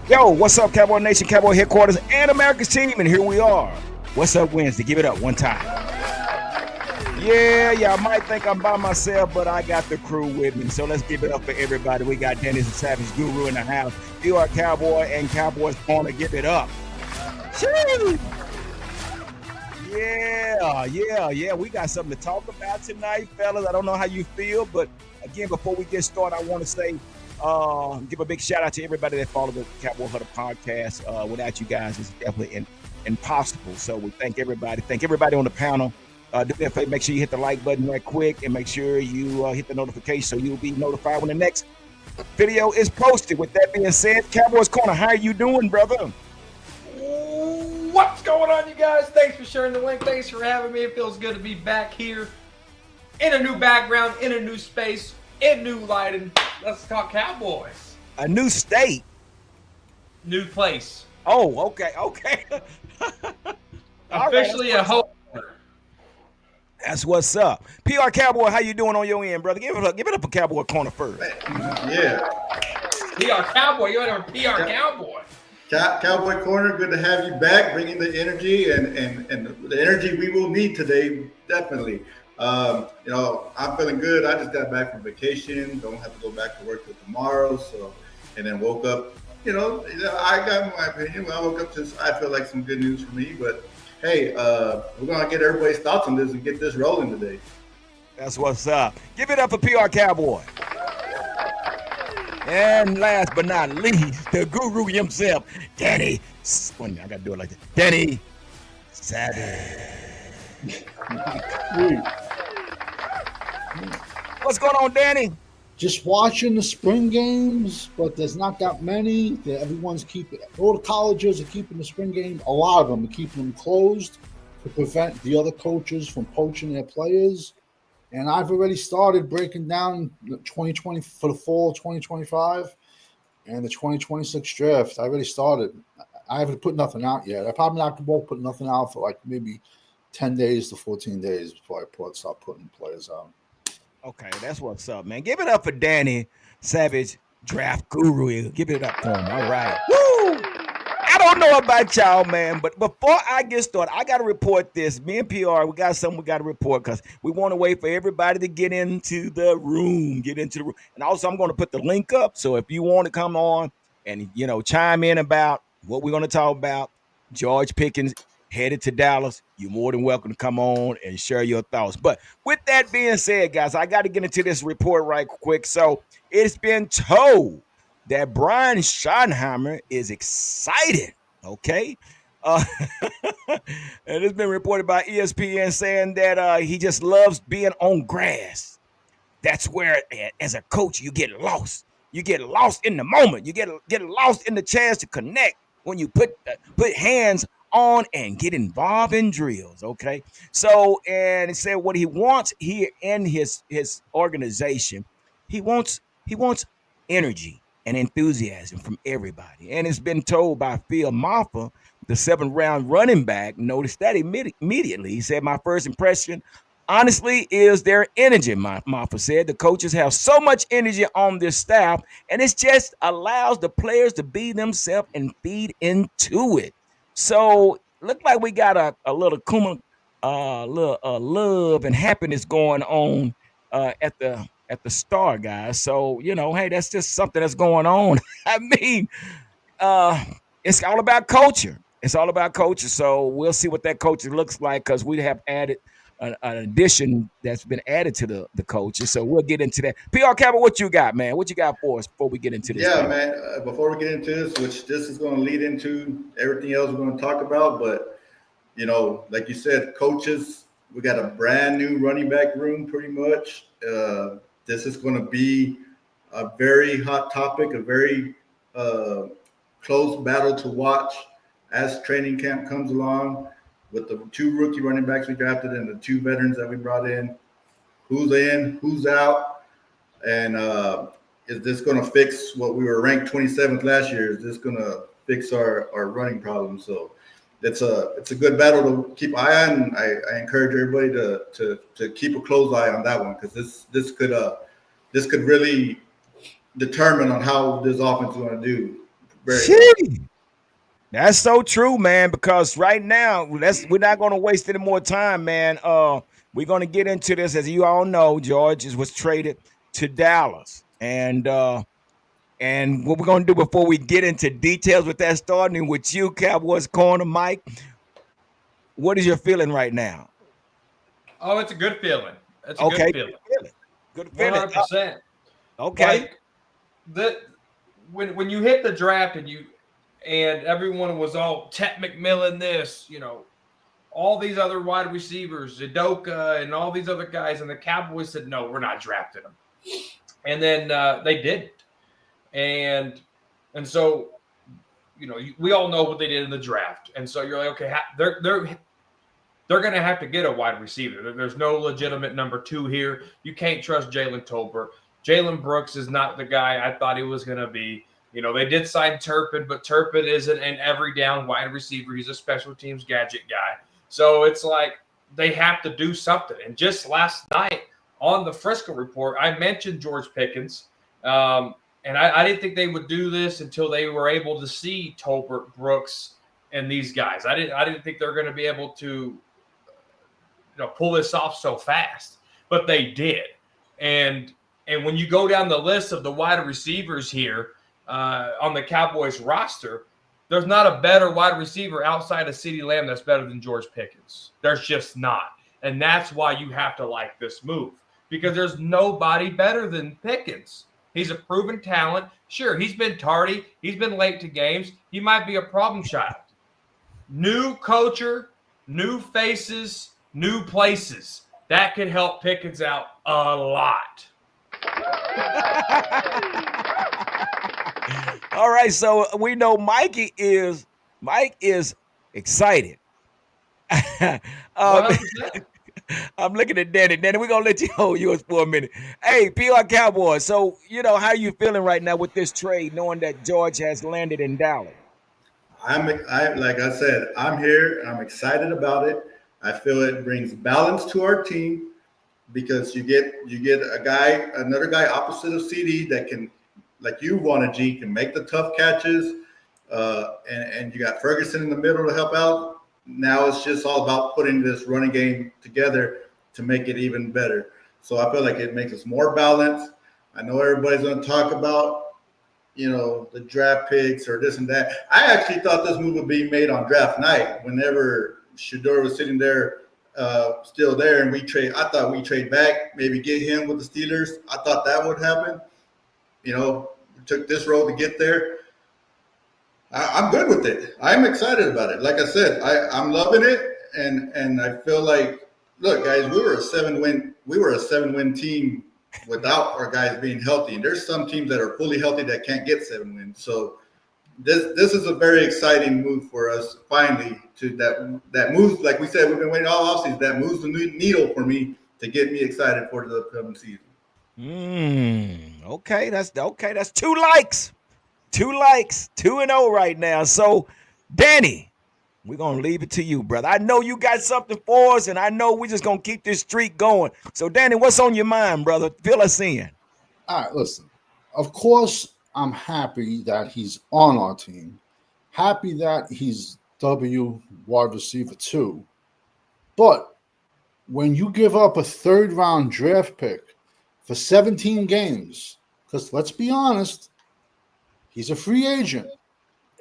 Yo, what's up, Cowboy Nation, Cowboy Headquarters, and America's team? And here we are. What's up, Wednesday? Give it up one time. Yeah, y'all might think I'm by myself, but I got the crew with me. So let's give it up for everybody. We got Dennis the Savage Guru in the house. You are Cowboy and Cowboys Corner. Give it up. Chee! Yeah. We got something to talk about tonight, fellas. I don't know how you feel, but again, before we get started, I want to say, give a big shout out to everybody that followed the Cowboy Huddle podcast. Without you guys, it's definitely impossible. So we thank everybody. Thank everybody on the panel. Do that favor, make sure you hit the like button right quick and make sure you hit the notification so you'll be notified when the next video is posted. With that being said, Cowboys Corner, how are you doing, brother? What's going on, you guys? Thanks for sharing the link. Thanks for having me. It feels good to be back here in a new background, in a new space, in new lighting. Let's talk Cowboys. A new state. New place. Oh, okay. Officially a host. That's what's up. PR Cowboy, how you doing on your end, brother? Give it up for Cowboy Corner first. Yeah. PR Cowboy, you're a PR Cowboy. Cowboy Corner, good to have you back, bringing the energy and the energy we will need today, definitely. I'm feeling good. I just got back from vacation. Don't have to go back to work till tomorrow. And then woke up. I got my opinion. When I woke up, I feel like some good news for me. But hey, we're gonna get everybody's thoughts on this and get this rolling today. That's what's up. Give it up for PR Cowboy. And last but not least, the guru himself, Danny. Wait a minute, I gotta do it like this. Danny Savage. What's going on, Danny? Just watching the spring games, but there's not that many. Everyone's keeping, all the colleges are keeping the spring game. A lot of them are keeping them closed to prevent the other coaches from poaching their players. And I've already started breaking down the 2020 for the fall 2025 and the 2026 draft. I already started. I haven't put nothing out yet. I probably not won't put nothing out for like maybe 10 days to 14 days before I start putting players out. Okay, that's what's up, man. Give it up for Danny Savage, draft guru. Give it up for him. All right. Woo! I don't know about y'all, man, but before I get started, I got to report this. Me and PR, we got something we got to report because we want to wait for everybody to get into the room. And also, I'm going to put the link up. So if you want to come on and, chime in about what we're going to talk about, George Pickens headed to Dallas, you're more than welcome to come on and share your thoughts. But with that being said, guys, I got to get into this report right quick. So it's been told that Brian Schottenheimer is excited, okay? And it's been reported by ESPN saying that he just loves being on grass. That's where, as a coach, you get lost. You get lost in the moment. You get lost in the chance to connect when you put hands on and get involved in drills, okay? So, and it said what he wants here in his organization, he wants energy and enthusiasm from everybody. And it's been told by Phil Maffa, the 7th-round running back, noticed that immediately. He said, my first impression, honestly, is their energy, Maffa said. The coaches have so much energy on this staff, and it just allows the players to be themselves and feed into it. So, look like we got a little love and happiness going on at the Star, guys. So, hey, that's just something that's going on. I mean, it's all about culture. It's all about culture. So we'll see what that culture looks like because we have added an addition that's been added to the culture. So we'll get into that. PR Cowboy, what you got, man? What you got for us before we get into this? Yeah, man. Before we get into this, which this is going to lead into everything else we're going to talk about, but like you said, coaches, we got a brand new running back room pretty much. This is going to be a very hot topic, a very close battle to watch as training camp comes along with the 2 rookie running backs we drafted and the 2 veterans that we brought in. Who's in, who's out, and is this going to fix what we were ranked 27th last year? Is this going to fix our running problem? So it's a good battle to keep an eye on. I encourage everybody to keep a close eye on that one because this could really determine on how this offense is going to do Very tough. Gee, that's so true, man. Because right now, we're not going to waste any more time, man. We're going to get into this, as you all know. George was traded to Dallas, and what we're going to do before we get into details with that, starting with you, Cowboys corner, Mike. What is your feeling right now? Oh, it's a good feeling. It's a Okay, good feeling. good feeling. 100%. Okay. Like the when you hit the draft and everyone was all Tet McMillan this, all these other wide receivers, Zadoka and all these other guys, and the Cowboys said, no, we're not drafting them. And then they didn't. And so, we all know what they did in the draft. And so you're like, okay, they're going to have to get a wide receiver. There's no legitimate number 2 here. You can't trust Jalen Tolbert. Jalen Brooks is not the guy I thought he was going to be. They did sign Turpin, but Turpin isn't an every down wide receiver. He's a special teams gadget guy. So it's like they have to do something. And just last night on the Frisco Report, I mentioned George Pickens. And I didn't think they would do this until they were able to see Tolbert, Brooks, and these guys. I didn't think they were going to be able to pull this off so fast, but they did. And when you go down the list of the wide receivers here on the Cowboys roster, there's not a better wide receiver outside of CeeDee Lamb that's better than George Pickens. There's just not. And that's why you have to like this move, because there's nobody better than Pickens. He's a proven talent. Sure, he's been tardy. He's been late to games. He might be a problem child. New coacher, new faces, new places. That could help Pickens out a lot. All right, so we know Mike is excited. 100%. I'm looking at Danny. Danny, we're gonna let you hold yours for a minute. Hey, PR Cowboys. So how you feeling right now with this trade, knowing that George has landed in Dallas? I like I said, I'm here. I'm excited about it. I feel it brings balance to our team because you get another guy opposite of CD that can, like you wanted, G, can make the tough catches, and you got Ferguson in the middle to help out. Now it's just all about putting this running game together to make it even better. So I feel like it makes us more balanced. I know everybody's going to talk about, the draft picks or this and that. I actually thought this move would be made on draft night whenever Shedeur was sitting there, still there, and I thought we trade back, maybe get him with the Steelers. I thought that would happen. We took this road to get there. I'm good with it. I'm excited about it. Like I said, I'm loving it, and I feel like, look, guys, we were a 7-win team without our guys being healthy. And there's some teams that are fully healthy that can't get 7 wins. So this is a very exciting move for us. Finally, to that moves, like we said, we've been waiting all offseason. That moves the needle for me to get me excited for the upcoming season. Okay. That's 2 likes. 2-0 right now. So, Danny, we're going to leave it to you, brother. I know you got something for us, and I know we're just going to keep this streak going. So, Danny, what's on your mind, brother? Fill us in. All right, listen. Of course, I'm happy that he's on our team. Happy that he's W wide receiver 2. But when you give up a 3rd-round draft pick for 17 games, because let's be honest, he's a free agent.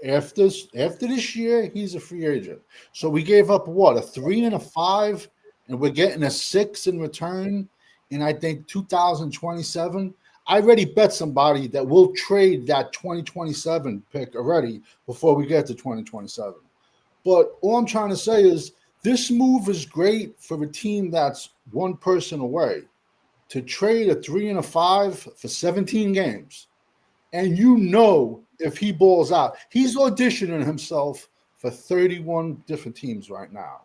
After this year, he's a free agent. So we gave up a 3 and a 5, and we're getting a 6 in return in, I think, 2027. I already bet somebody that we'll trade that 2027 pick already before we get to 2027. But all I'm trying to say is this move is great for a team that's one person away. To trade a 3 and a 5 for 17 games, and if he balls out, he's auditioning himself for 31 different teams right now.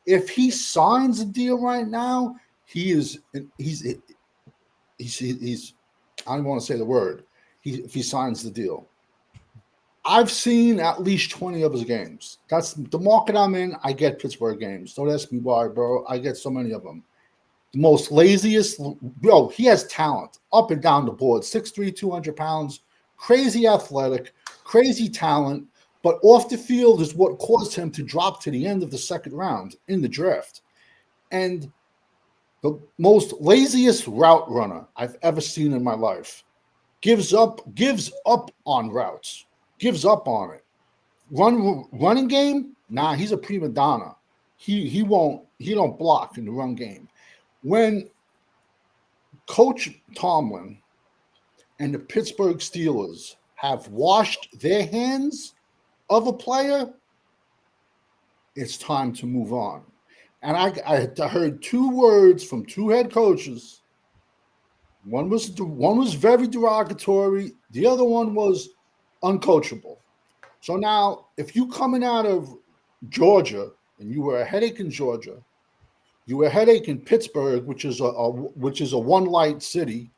If he signs a deal right now, he's I don't want to say the word. If he signs the deal, I've seen at least 20 of his games. That's the market I'm in. I get Pittsburgh games. Don't ask me why, bro. I get so many of them. The most laziest, he has talent up and down the board. 6'3", 200 pounds. Crazy athletic, crazy talent, but off the field is what caused him to drop to the end of the second round in the draft. And the most laziest route runner I've ever seen in my life gives up on routes, gives up on it. Running game, nah, he's a prima donna. He don't block in the run game. When Coach Tomlin and the Pittsburgh Steelers have washed their hands of a player, it's time to move on. And I heard two words from two head coaches. One was very derogatory. The other one was uncoachable. So now, if you coming out of Georgia and you were a headache in Georgia, you were a headache in Pittsburgh, which is a one light city.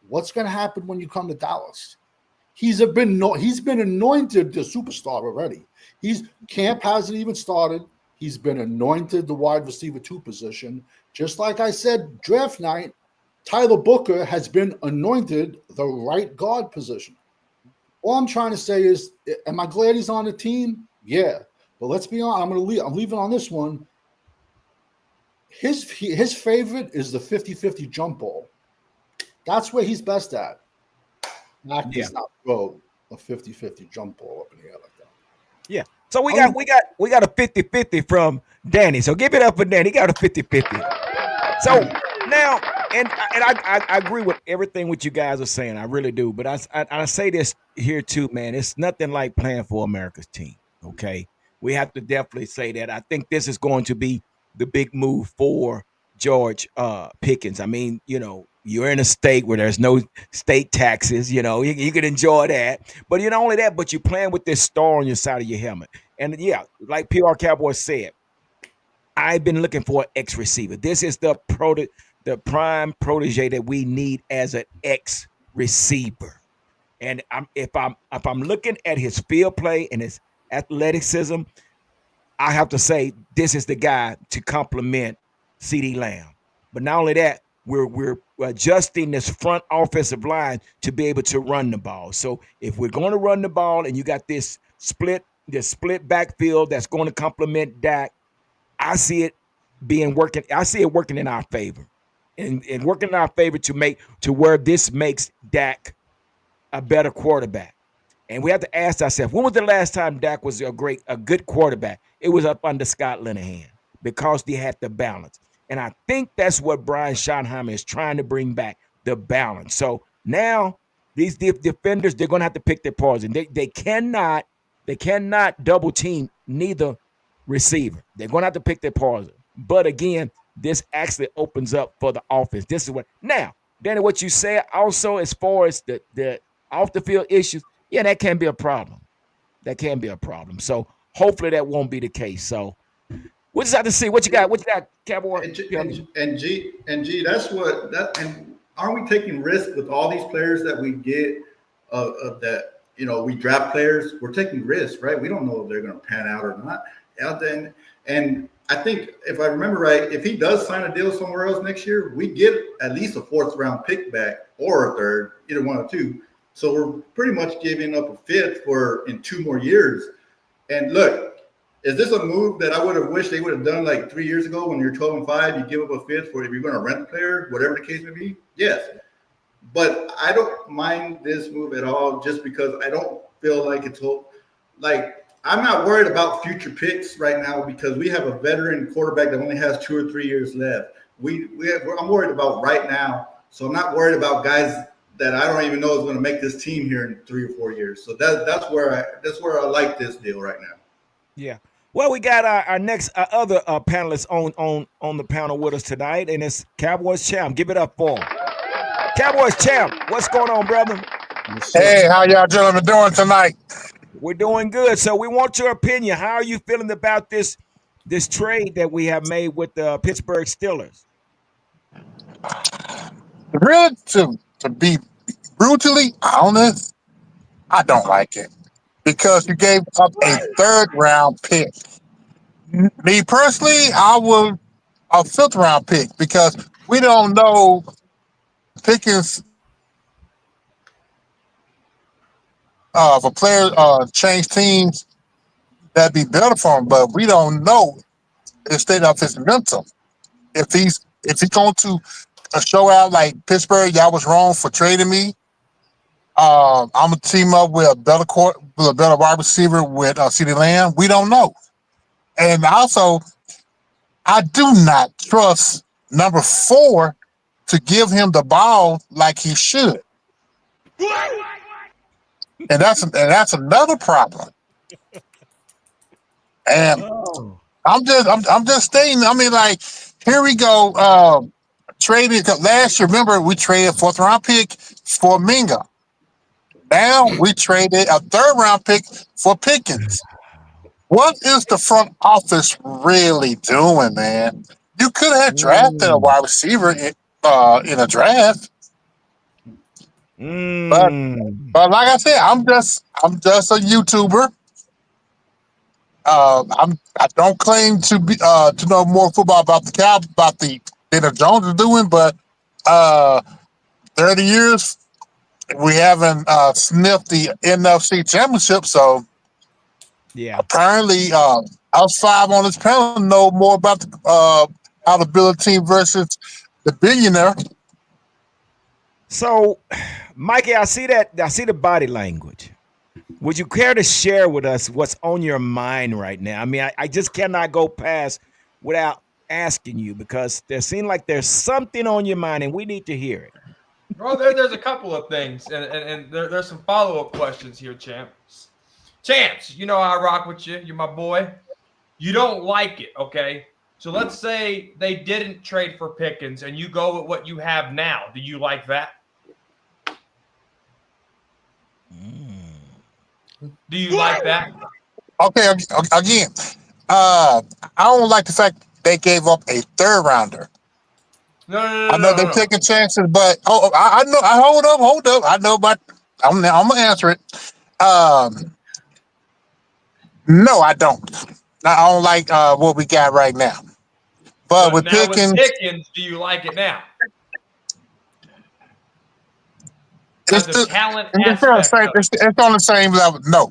What's going to happen when you come to Dallas? He's been anointed the superstar already. Camp hasn't even started. He's been anointed the wide receiver 2 position. Just like I said, draft night, Tyler Booker has been anointed the right guard position. All I'm trying to say is, am I glad he's on the team? Yeah. But let's be honest, I'm leaving on this one. His favorite is the 50-50 jump ball. That's where he's best at. Mac does not throw a 50-50 jump ball up in the air like that. Yeah. So we got a 50-50 from Danny. So give it up for Danny. He got a 50-50. So now, and I agree with everything what you guys are saying. I really do. But I say this here too, man. It's nothing like playing for America's team. Okay. We have to definitely say that. I think this is going to be the big move for George Pickens. I mean, you're in a state where there's no state taxes, you can enjoy that. But not only that, but you're playing with this star on your side of your helmet. And yeah, like PR Cowboy said, I've been looking for an X receiver. This is the prime protege that we need as an X receiver. And if I'm looking at his field play and his athleticism, I have to say this is the guy to complement CeeDee Lamb. But not only that, we're adjusting this front offensive line to be able to run the ball. So if we're going to run the ball and you got this split backfield that's going to complement Dak, I see it working. I see it working in our favor, and working in our favor to where this makes Dak a better quarterback. And we have to ask ourselves, when was the last time Dak was a good quarterback? It was up under Scott Linehan because they had the balance. And I think that's what Brian Schottenheimer is trying to bring back, the balance. So now these defenders, they're going to have to pick their poison. They cannot double team neither receiver. They're going to have to pick their poison. But again, this actually opens up for the offense. This is what now, Danny, what you said also as far as the off the field issues, yeah, that can be a problem. That can be a problem. So hopefully that won't be the case. So we'll just have to see what you got. What you got, Cowboy? And G, and aren't we taking risks with all these players that we get of that? We draft players. We're taking risks, right? We don't know if they're going to pan out or not. And I think if I remember right, if he does sign a deal somewhere else next year, we get at least a 4th round pick back or a 3rd, either one or two. So we're pretty much giving up a 5th in 2 more years. And look, is this a move that I would have wished they would have done like 3 years ago when you're 12-5, you give up a 5th for if you're going to rent a player, whatever the case may be? Yes. But I don't mind this move at all just because I don't feel like I'm not worried about future picks right now because we have a veteran quarterback that only has 2 or 3 years left. I'm worried about right now. So I'm not worried about guys that I don't even know is going to make this team here in 3 or 4 years. So that's where I like this deal right now. Yeah. Well, we got our next other panelists on the panel with us tonight, and it's Cowboys Champ. Give it up for him. Cowboys Champ, what's going on, brother? Hey, how y'all gentlemen doing tonight? We're doing good. So we want your opinion. How are you feeling about this trade that we have made with the Pittsburgh Steelers? Really, to be brutally honest, I don't like it because you gave up a 3rd round pick. Me personally, I would a 5th round pick because we don't know Pickens' if a player change teams, that'd be better for him. But we don't know the state of his mental. If he's going to show out like Pittsburgh, y'all was wrong for trading me. I'm gonna team up with a better wide receiver with CeeDee Lamb. We don't know, and also I do not trust number 4 to give him the ball like he should, and that's another problem. And Oh. I'm just stating. I mean, like, here we go. Traded 'cause last year. Remember, we traded 4th-round pick for Minga. Now we traded a 3rd-round pick for Pickens. What is the front office really doing, man? You could have drafted a wide receiver in a draft, but Mm. like I said, I'm just a YouTuber. I don't claim to be to know more football about the Dana Jones is doing, but 30 years we haven't sniffed the NFC Championship, so Yeah. apparently us 5 on this panel know more about how to build a team versus the billionaire. So, Mikey, I see the body language. Would you care to share with us what's on your mind right now? I mean, I just cannot go past without asking you because there seems like there's something on your mind and we need to hear it. Well, there's a couple of things, and there's some follow-up questions here, Champs. Champs, you know I rock with you. You're my boy. You don't like it, okay? So let's say they didn't trade for Pickens and you go with what you have now. Do you like that? Do you like that? Okay, again, I don't like the fact they gave up a 3rd-rounder. No. I know they're taking chances, but I know. Hold up. I know about. I'm gonna answer it. No, I don't. I don't like what we got right now. But with now Pickens, with Pickens, do you like it now? it's The talent on aspect. it's on the same level. No,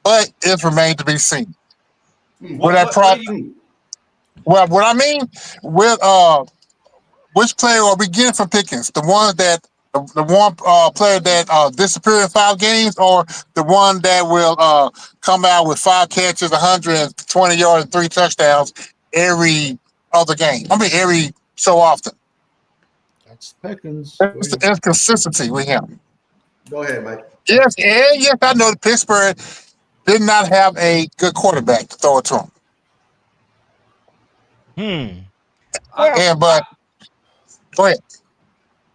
but it remains to be seen. What I mean with which player are we getting from Pickens? The one player that disappeared in 5 games, or the one that will come out with 5 catches, 120 yards, and 3 touchdowns every other game? I mean, every so often. That's Pickens. It's the inconsistency with him. Go ahead, Mike. Yes, I know that Pittsburgh did not have a good quarterback to throw it to him. But go ahead.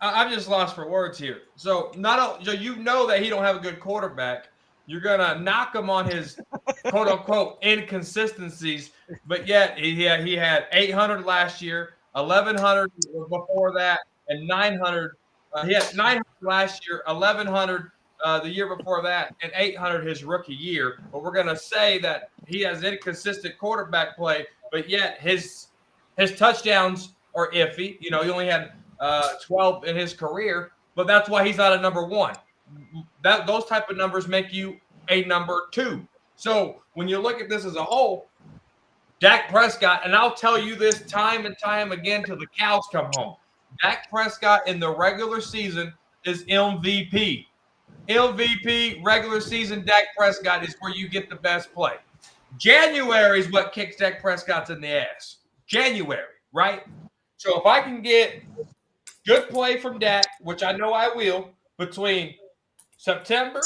I'm just lost for words here. So so you know that he don't have a good quarterback. You're gonna knock him on his quote unquote inconsistencies, but yet he had 800 last year, 1100 before that, and 900. He had 900 last year, 1100 the year before that, and 800 his rookie year. But we're gonna say that he has inconsistent quarterback play, but yet his touchdowns are iffy. You know, he only had 12 in his career, but that's why he's not a number 1. Those type of numbers make you a number 2. So when you look at this as a whole, Dak Prescott, and I'll tell you this time and time again till the cows come home, Dak Prescott in the regular season is MVP. MVP, regular season Dak Prescott is where you get the best play. January is what kicks Dak Prescott's in the ass. January, right? So if I can get good play from Dak, which I know I will, between September,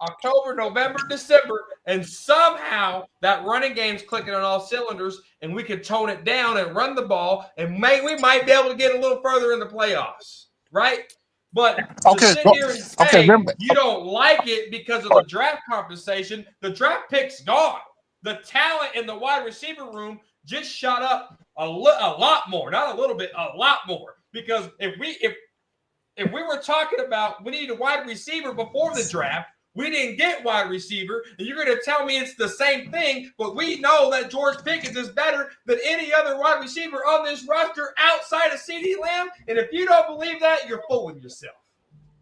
October, November, December, and somehow that running game's clicking on all cylinders, and we can tone it down and run the ball, and we might be able to get a little further in the playoffs, right? But to sit here and say you don't like it because of the draft compensation, the draft pick's gone. The talent in the wide receiver room just shot up a lot more, not a little bit, a lot more. Because if we were talking about we need a wide receiver before the draft, we didn't get wide receiver, and you're going to tell me it's the same thing, but we know that George Pickens is better than any other wide receiver on this roster outside of CeeDee Lamb, and if you don't believe that, you're fooling yourself.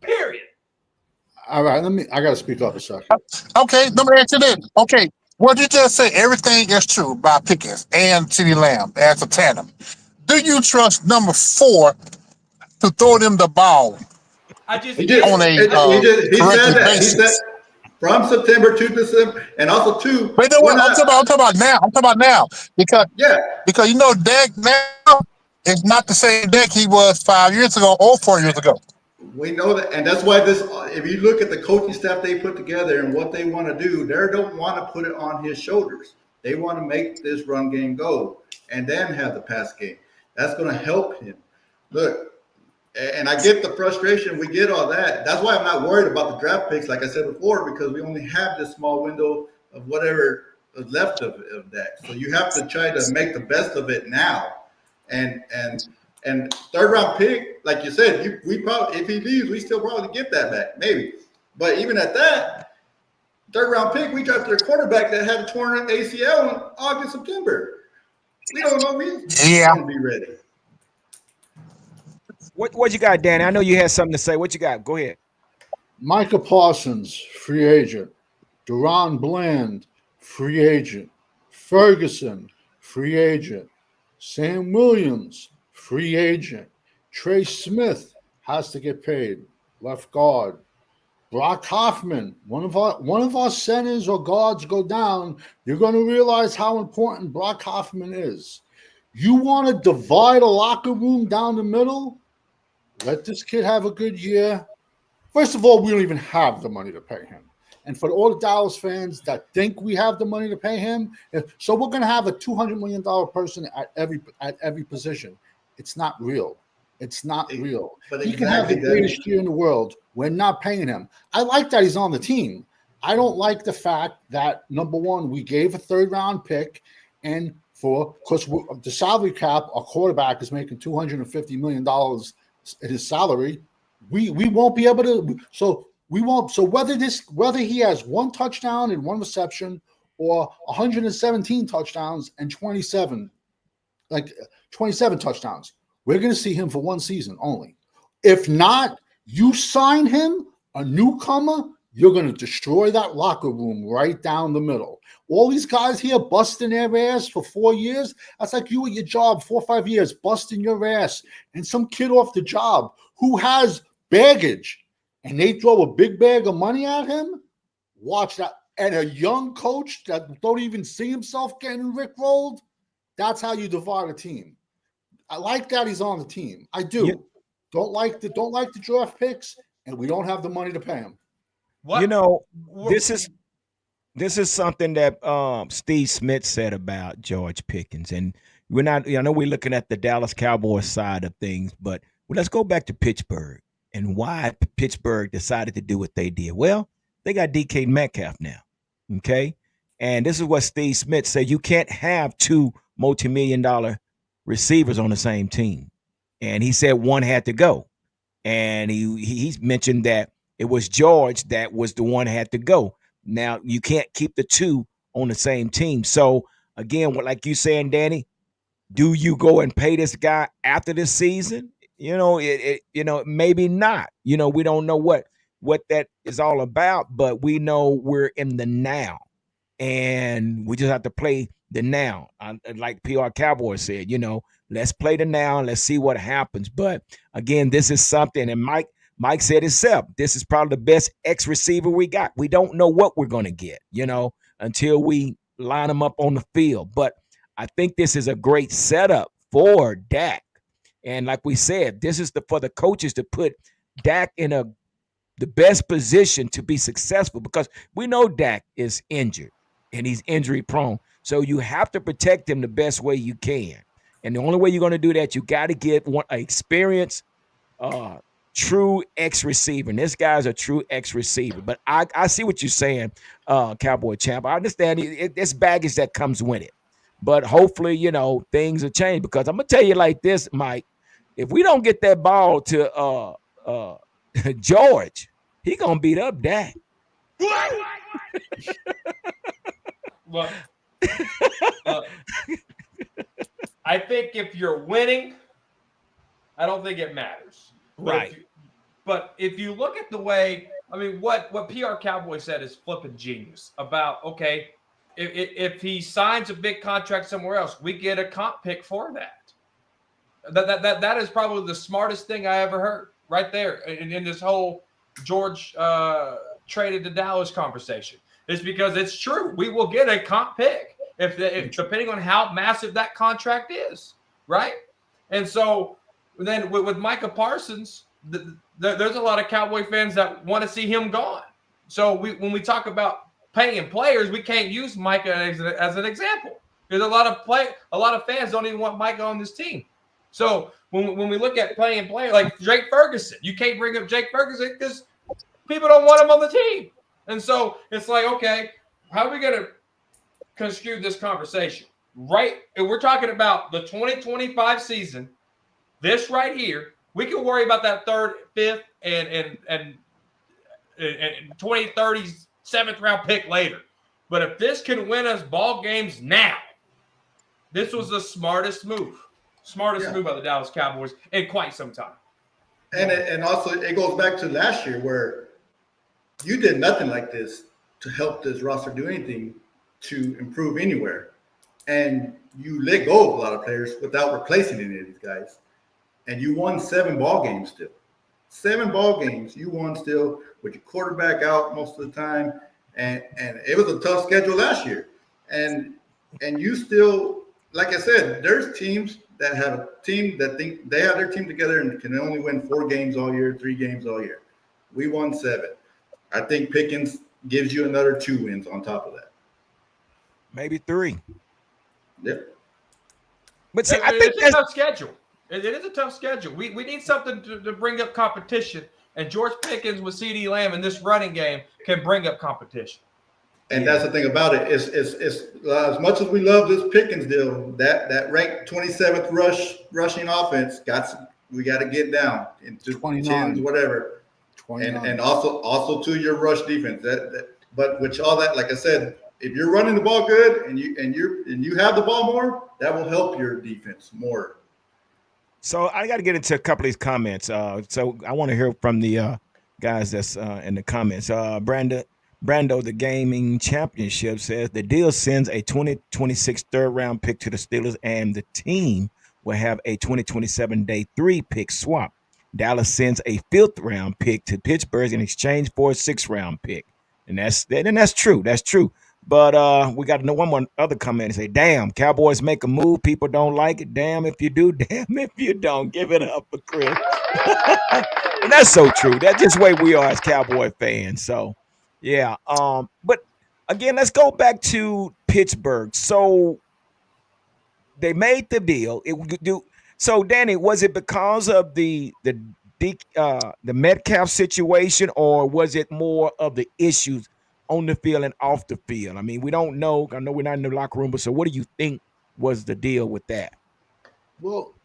Period. All right, I got to speak up a second. Okay, let me ask you this. Okay, what you just said, everything is true about Pickens and CeeDee Lamb as a tandem. Do you trust number 4 to throw them the ball I just He it's on just, a he said correctly that. He said basis? from September to December, and also two, But you know we're what? I'm not. talking about. I'm talking about now. I'm talking about now because Yeah, because you know Dak now is not the same Dak he was 5 years ago or 4 years ago. we know that, and that's why this. If you look at the coaching staff they put together and what they want to do, they don't want to put it on his shoulders. They want to make this run game go, and then have the pass game. That's going to help him. Look, and I get the frustration. We get all that. That's why I'm not worried about the draft picks, like I said before, because we only have this small window of whatever is left of that. So you have to try to make the best of it now. And third round pick, like you said, we probably, if he leaves, we still probably get that back, maybe. But even at that, third round pick, we drafted a quarterback that had a torn ACL in August, September. We don't know if he's Yeah. going to be ready. What you got, Danny? I know you had something to say. What you got? Go ahead. Micah Parsons, free agent. Duron Bland, free agent. Ferguson, free agent. Sam Williams, free agent. Trey Smith has to get paid. Left guard. Brock Hoffman, one of our centers or guards go down, you're going to realize how important Brock Hoffman is. You want to divide a locker room down the middle? Let this kid have a good year. First of all, we don't even have the money to pay him. And for all the Dallas fans that think we have the money to pay him, so we're going to have a $200 million person at every position. It's not real. It's not real. But He can have the exactly, greatest year in the world. We're not paying him. I like that he's on the team. I don't like the fact that, number one, we gave a third-round pick, and because the salary cap, our quarterback is making $250 million in his salary. We won't be able to. So we won't. So whether he has one touchdown and one reception, or 117 touchdowns and 27 touchdowns, we're going to see him for one season only. If not, you sign him, a newcomer, you're going to destroy that locker room right down the middle. All these guys here busting their ass for 4 years, that's like you at your job 4 or 5 years, busting your ass, and some kid off the job who has baggage, and they throw a big bag of money at him. Watch that. And a young coach that don't even see himself getting rickrolled, that's how you divide a team. I like that he's on the team. I do. Yeah. Don't like the draft picks, and we don't have the money to pay him. what You know, this is something that Steve Smith said about George Pickens, and we're not. I know we're looking at the Dallas Cowboys side of things, but let's go back to Pittsburgh and why Pittsburgh decided to do what they did. Well, they got DK Metcalf now, okay, and this is what Steve Smith said: you can't have two multi-million-dollar receivers on the same team, and he said one had to go, and he's mentioned that it was George that was the one had to go. Now you can't keep the two on the same team. So again, like you saying, Danny, do you go and pay this guy after this season? Maybe not. We don't know what that is all about, but we know we're in the now, and we just have to play the now. Like PR Cowboy said, let's play the now and let's see what happens. But again, this is something, and Mike said himself, this is probably the best X receiver we got. We don't know what we're going to get, until we line them up on the field. But I think this is a great setup for Dak. And like we said, this is for the coaches to put Dak in the best position to be successful, because we know Dak is injured and he's injury prone. So you have to protect him the best way you can. And the only way you're going to do that, you got to get an experienced, true X receiver. And this guy's a true X receiver. But I see what you're saying, Cowboy Champ. I understand it's baggage that comes with it. But hopefully, things will change, because I'm going to tell you like this, Mike. If we don't get that ball to George, he going to beat up Dak. Look, I think if you're winning, I don't think it matters. Right. But if you look at the way, I mean, what PR Cowboy said is flipping genius about, okay, if he signs a big contract somewhere else, we get a comp pick for that. That is probably the smartest thing I ever heard right there in this whole George traded to Dallas conversation. It's because it's true. We will get a comp pick if depending on how massive that contract is, right? And so then with Micah Parsons, there's a lot of Cowboy fans that want to see him gone. So when we talk about paying players, we can't use Micah as an example. There's a lot of fans don't even want Micah on this team. So when we look at playing players like Jake Ferguson, you can't bring up Jake Ferguson because people don't want him on the team. And so it's like, okay, how are we going to construe this conversation? Right? If we're talking about the 2025 season, this right here, we can worry about that third, fifth, and 2030 seventh round pick later. But if this can win us ball games now, this was the smartest move by the Dallas Cowboys in quite some time. And also it goes back to last year where you did nothing like this to help this roster do anything to improve anywhere. And you let go of a lot of players without replacing any of these guys. And you won 7 ball games still. 7 ball games you won still with your quarterback out most of the time. And it was a tough schedule last year. And you still, like I said, there's teams that have a team that think they have their team together and can only win 4 games all year, 3 games all year. We won 7. I think Pickens gives you another 2 wins on top of that. Maybe 3. Yep. But see, I think it's a tough schedule. It is a tough schedule. We need something to bring up competition, and George Pickens with CeeDee Lamb in this running game can bring up competition. And that's the thing about it is as much as we love this Pickens deal, that ranked 27th rushing offense we got to get down into 10s, whatever. 29. And also to your rush defense. But with all that, like I said, if you're running the ball good and you have the ball more, that will help your defense more. So I got to get into a couple of these comments. So I want to hear from the guys that's in the comments. Brando, the gaming championship, says the deal sends a 2026 third-round pick to the Steelers, and the team will have a 2027 day 3 pick swap. Dallas sends a 5th-round pick to Pittsburgh in exchange for a 6th-round pick, and that's true. That's true. But we got to know one more other comment and say, damn, Cowboys make a move. People don't like it. Damn if you do. Damn if you don't. Give it up for Chris. And that's so true. That's just the way we are as Cowboy fans. So, yeah. But, again, let's go back to Pittsburgh. So, they made the deal. So, Danny, was it because of the Metcalf situation, or was it more of the issues on the field and off the field? I mean, we don't know. I know we're not in the locker room, but so what do you think was the deal with that? Well,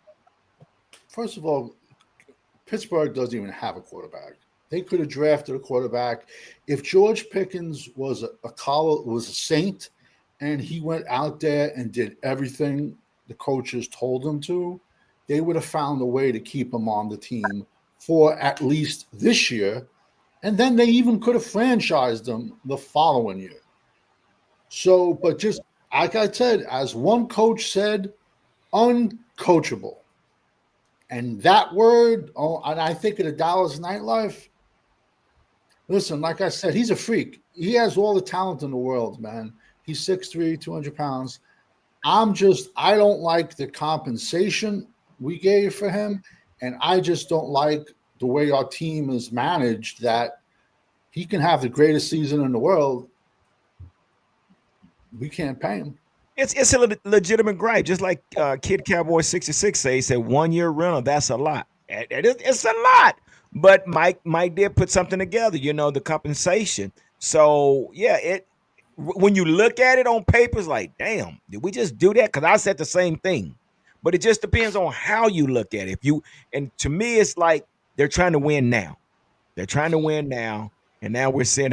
first of all, Pittsburgh doesn't even have a quarterback. They could have drafted a quarterback. If George Pickens was a saint and he went out there and did everything the coaches told him to, they would have found a way to keep him on the team for at least this year. And then they even could have franchised them the following year. So, but just like I said, as one coach said, uncoachable. And that word, and I think of the Dallas nightlife, listen, like I said, he's a freak. He has all the talent in the world, man. He's 6'3", 200 pounds. I don't like the compensation we gave for him. And I just don't like the way our team is managed, that he can have the greatest season in the world. We can't pay him. It's a legitimate gripe, just like Kid Cowboy 66 said. He said 1 year rental, that's a lot. It's a lot. But Mike did put something together, the compensation. So yeah, when you look at it on paper, it's like, damn, did we just do that? Because I said the same thing. But it just depends on how you look at it. And to me, it's like they're trying to win now. They're trying to win now. And now we're saying,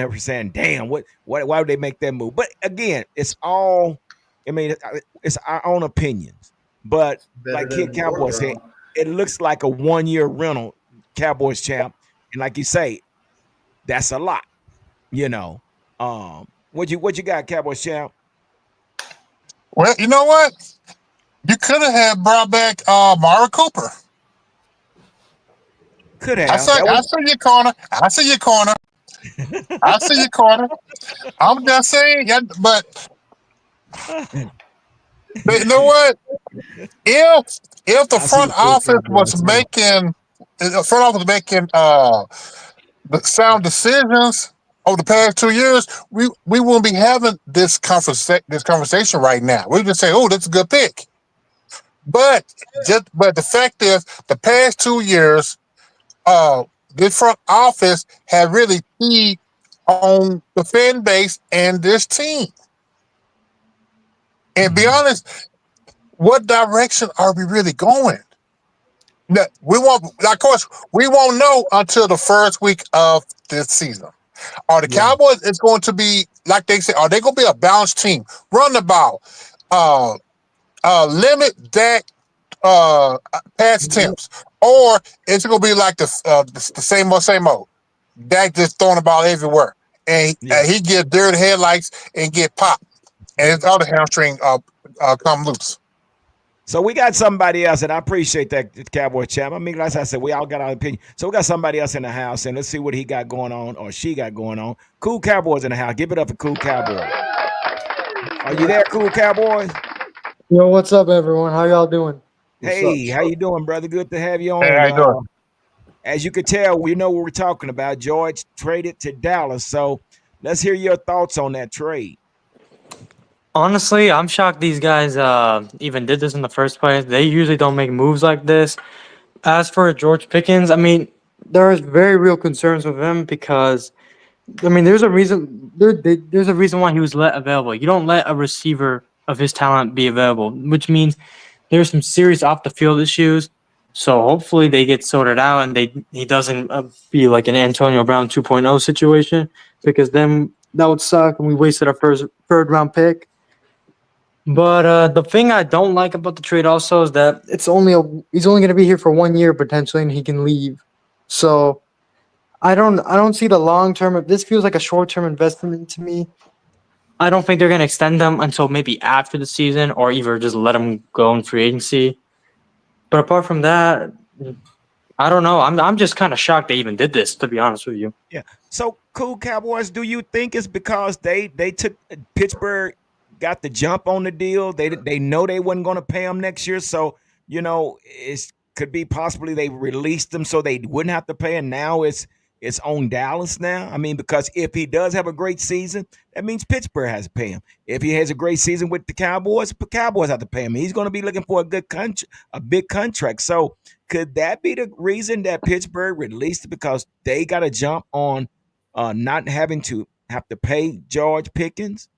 damn, why would they make that move? But again, it's our own opinions. But like Kid Cowboy said, it looks like a 1 year rental, Cowboys champ. And like you say, that's a lot. You know, what you got, Cowboys champ? Well, you know what? You could have brought back Mara Cooper. Could I have. see, That I was see your corner. I see your corner. I see your corner. I'm just saying, yeah, but you know what? If the I see front the cool office was Cowboys too. making the front office was making the sound decisions over the past 2 years, we wouldn't be having this conversation right now. We just say, "Oh, that's a good pick." But but the fact is, the past 2 years, uh, this front office had really keyed on the fan base and this team. And be Mhm. honest, what direction are we really going? We won't, of course, we won't know until the first week of this season. Are the Yeah, Cowboys is going to be like they say? Are they going to be a balanced team? Run the ball, uh, limit Dak pass attempts, or is it going to be like the same old? Dak just throwing the ball everywhere, and yeah. he get dirty headlights and get popped, and his other hamstring come loose. So we got somebody else, and I appreciate that, Cowboy champ. I mean, like I said, we all got our opinion. So we got somebody else in the house, and let's see what he got going on or she got going on. Cool Cowboys in the house. Give it up for Cool Cowboy. Are you there, Cool Cowboys? Yo, what's up, everyone? How y'all doing? What's up, Hey, how sir? you doing, brother? Good to have you Hey, how on. you doing? As you could tell, we know what we're talking about. George traded to Dallas, so let's hear your thoughts on that trade. Honestly, I'm shocked these guys even did this in the first place. They usually don't make moves like this. As for George Pickens, I mean, there is very real concerns with him because I mean, there's a reason there's a reason why he was let available. You don't let a receiver of his talent be available, which means there's some serious off the field issues. So hopefully they get sorted out and he doesn't be like an Antonio Brown 2.0 situation because then that would suck and we wasted our first third round pick. But the thing I don't like about the trade also is that he's only going to be here for 1 year potentially and he can leave. So I don't see the long term. This feels like a short term investment to me. I don't think they're going to extend them until maybe after the season or either just let them go in free agency. But apart from that, I don't know. I'm just kind of shocked they even did this, to be honest with you. Yeah. So, Cool Cowboys, do you think it's because they took Pittsburgh got the jump on the deal? They know they wasn't going to pay him next year, so it could be possibly they released them so they wouldn't have to pay, and now it's on Dallas now. I mean, because if he does have a great season, that means Pittsburgh has to pay him. If he has a great season with the Cowboys have to pay him. He's going to be looking for a big contract. So could that be the reason that Pittsburgh released it because they got a jump on not having to have to pay George Pickens?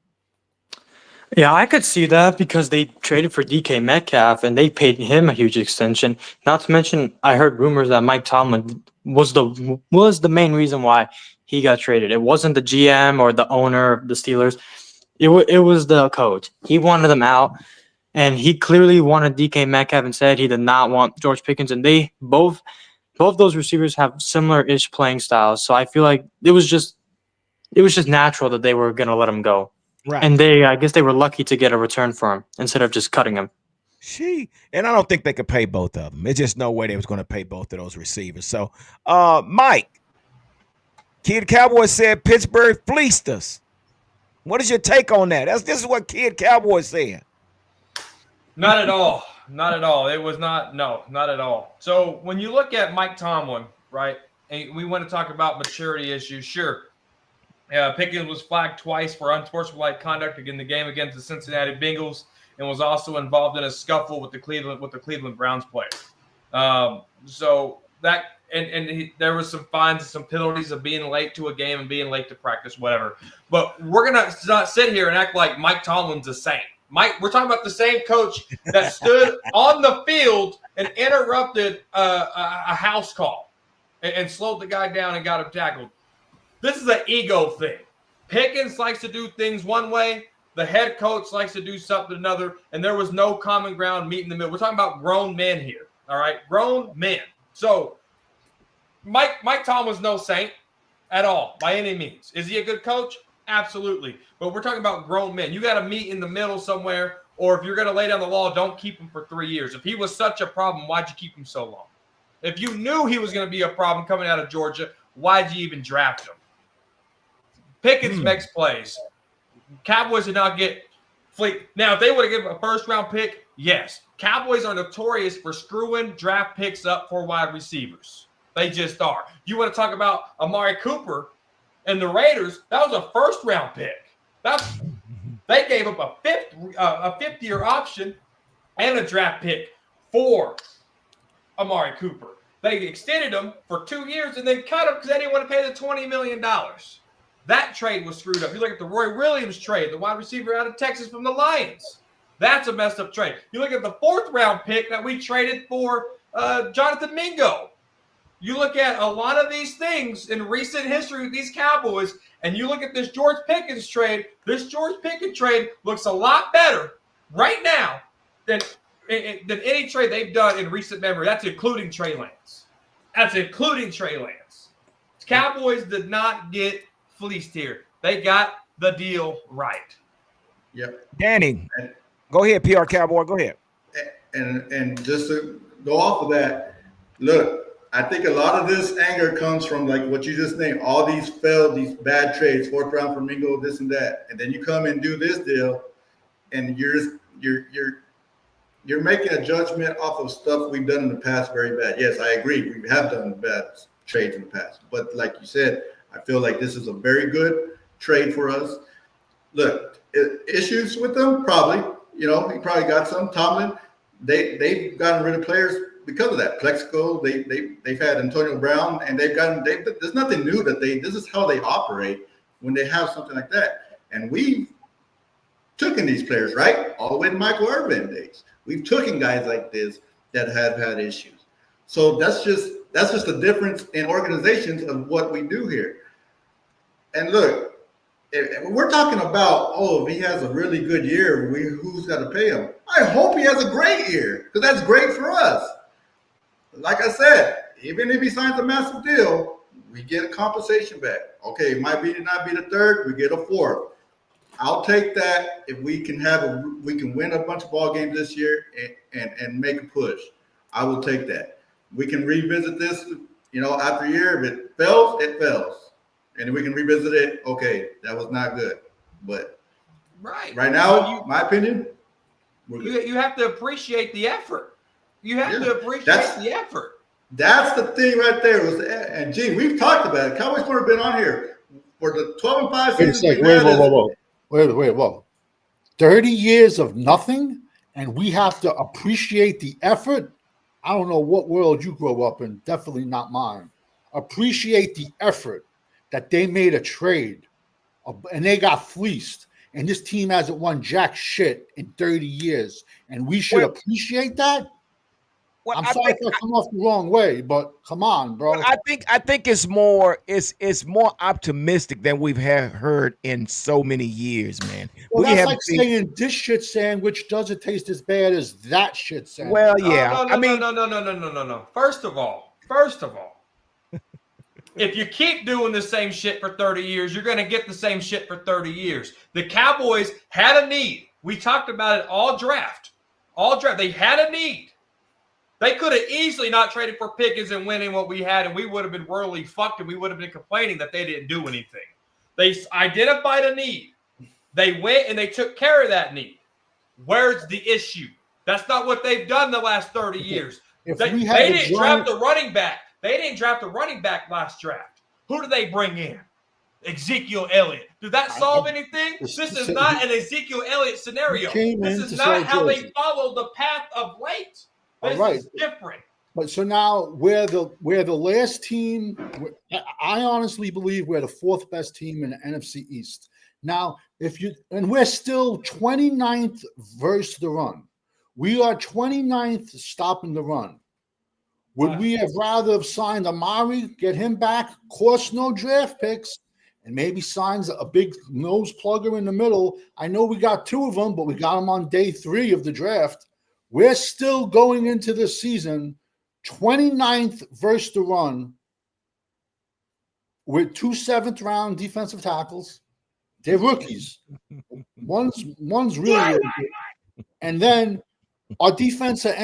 Yeah, I could see that because they traded for DK Metcalf and they paid him a huge extension. Not to mention, I heard rumors that Mike Tomlin was the main reason why he got traded. It wasn't the GM or the owner of the Steelers. It was the coach. He wanted them out, and he clearly wanted DK Metcalf and said he did not want George Pickens. And they both those receivers have similar-ish playing styles. So I feel like it was just natural that they were gonna let him go. Right. And I guess they were lucky to get a return for him instead of just cutting him. And I don't think they could pay both of them. There's just no way they was going to pay both of those receivers. So, Mike, Kid Cowboy said Pittsburgh fleeced us. What is your take on that? This is what Kid Cowboy said. Not at all. Not at all. It was not. No, not at all. So when you look at Mike Tomlin, right, and we want to talk about maturity issues, sure. Pickens was flagged twice for unsportsmanlike conduct in the game against the Cincinnati Bengals, and was also involved in a scuffle with the Cleveland Browns player. So that there was some fines and some penalties of being late to a game and being late to practice, whatever. But we're gonna not sit here and act like Mike Tomlin's a saint. We're talking about the same coach that stood on the field and interrupted a house call and slowed the guy down and got him tackled. This is an ego thing. Pickens likes to do things one way. The head coach likes to do something another, and there was no common ground meet in the middle. We're talking about grown men here, all right? Grown men. So Mike Tomlin's no saint. at all by any means. Is he a good coach? Absolutely. But we're talking about grown men. You got to meet in the middle somewhere, or if you're going to lay down the law, don't keep him for 3 years. If he was such a problem, why'd you keep him so long? If you knew he was going to be a problem coming out of Georgia, why'd you even draft him? Pickens makes plays. Cowboys did not get fleet. Now, if they would have given a first-round pick, yes. Cowboys are notorious for screwing draft picks up for wide receivers. They just are. You want to talk about Amari Cooper and the Raiders? That was a first-round pick. They gave up a fifth-year option and a draft pick for Amari Cooper. They extended him for 2 years and then cut him because they didn't want to pay the $20 million. That trade was screwed up. You look at the Roy Williams trade, the wide receiver out of Texas from the Lions. That's a messed up trade. You look at the 4th-round pick that we traded for Jonathan Mingo. You look at a lot of these things in recent history with these Cowboys, and you look at this George Pickens trade. This George Pickens trade looks a lot better right now than any trade they've done in recent memory. That's including Trey Lance. Cowboys did not get fleeced here. They got the deal right. Yep. Danny, go ahead, PR Cowboy. Go ahead. And just to go off of that, look, I think a lot of this anger comes from like what you just named, all these these bad trades, 4th round for Mingo, this and that, and then you come and do this deal, and you're making a judgment off of stuff we've done in the past very bad. Yes, I agree, we have done bad trades in the past, but like you said, I feel like this is a very good trade for us. Look, issues with them, probably. He probably got some. Tomlin, they've gotten rid of players because of that. Plexico, they've had Antonio Brown, and there's nothing new this is how they operate when they have something like that. And we've taken these players, right? All the way to Michael Irvin days. We've taken guys like this that have had issues. So that's just the difference in organizations of what we do here. And look, if we're talking about, if he has a really good year, who's got to pay him? I hope he has a great year because that's great for us. Like I said, even if he signs a massive deal, we get a compensation back. Okay, it might not be the 3rd, we get a 4th. I'll take that if we can win a bunch of ball games this year and make a push. I will take that. We can revisit this, after a year. If it fails, it fails. And we can revisit it. Okay, that was not good. But right now, my opinion, you have to appreciate the effort. You have to appreciate the effort. That's the thing right there. And gee, we've talked about it. Cowboys would have been on here for the 12-5 season. Whoa. 30 years of nothing, and we have to appreciate the effort. I don't know what world you grew up in. Definitely not mine. Appreciate the effort that they made a trade, and they got fleeced. And this team hasn't won jack shit in 30 years, and we should appreciate that. I'm sorry if I come off the wrong way, but come on, bro. I think it's more optimistic than we've heard in so many years, man. Well, that's like saying this shit sandwich doesn't taste as bad as that shit sandwich. Well, yeah. No. First of all, if you keep doing the same shit for 30 years, you're going to get the same shit for 30 years. The Cowboys had a need. We talked about it all draft. They had a need. They could have easily not traded for Pickens and winning what we had, and we would have been royally fucked, and we would have been complaining that they didn't do anything. They identified a need. They went and they took care of that need. Where's the issue? That's not what they've done the last 30 years. They didn't draft the running back. They didn't draft a running back last draft. Who did they bring in? Ezekiel Elliott. Did that solve anything? This is not an Ezekiel Elliott scenario. This is not how they followed the path of late. This is different. But so now we're the last team. I honestly believe we're the 4th best team in the NFC East. Now, we're still 29th versus the run. We are 29th stopping the run. Would we have rather have signed Amari, get him back, cost no draft picks, and maybe signs a big nose plugger in the middle? I know we got 2 of them, but we got them on day 3 of the draft. We're still going into this season 29th versus the run with 2 7th-round defensive tackles. They're rookies. One's really good. And then our defensive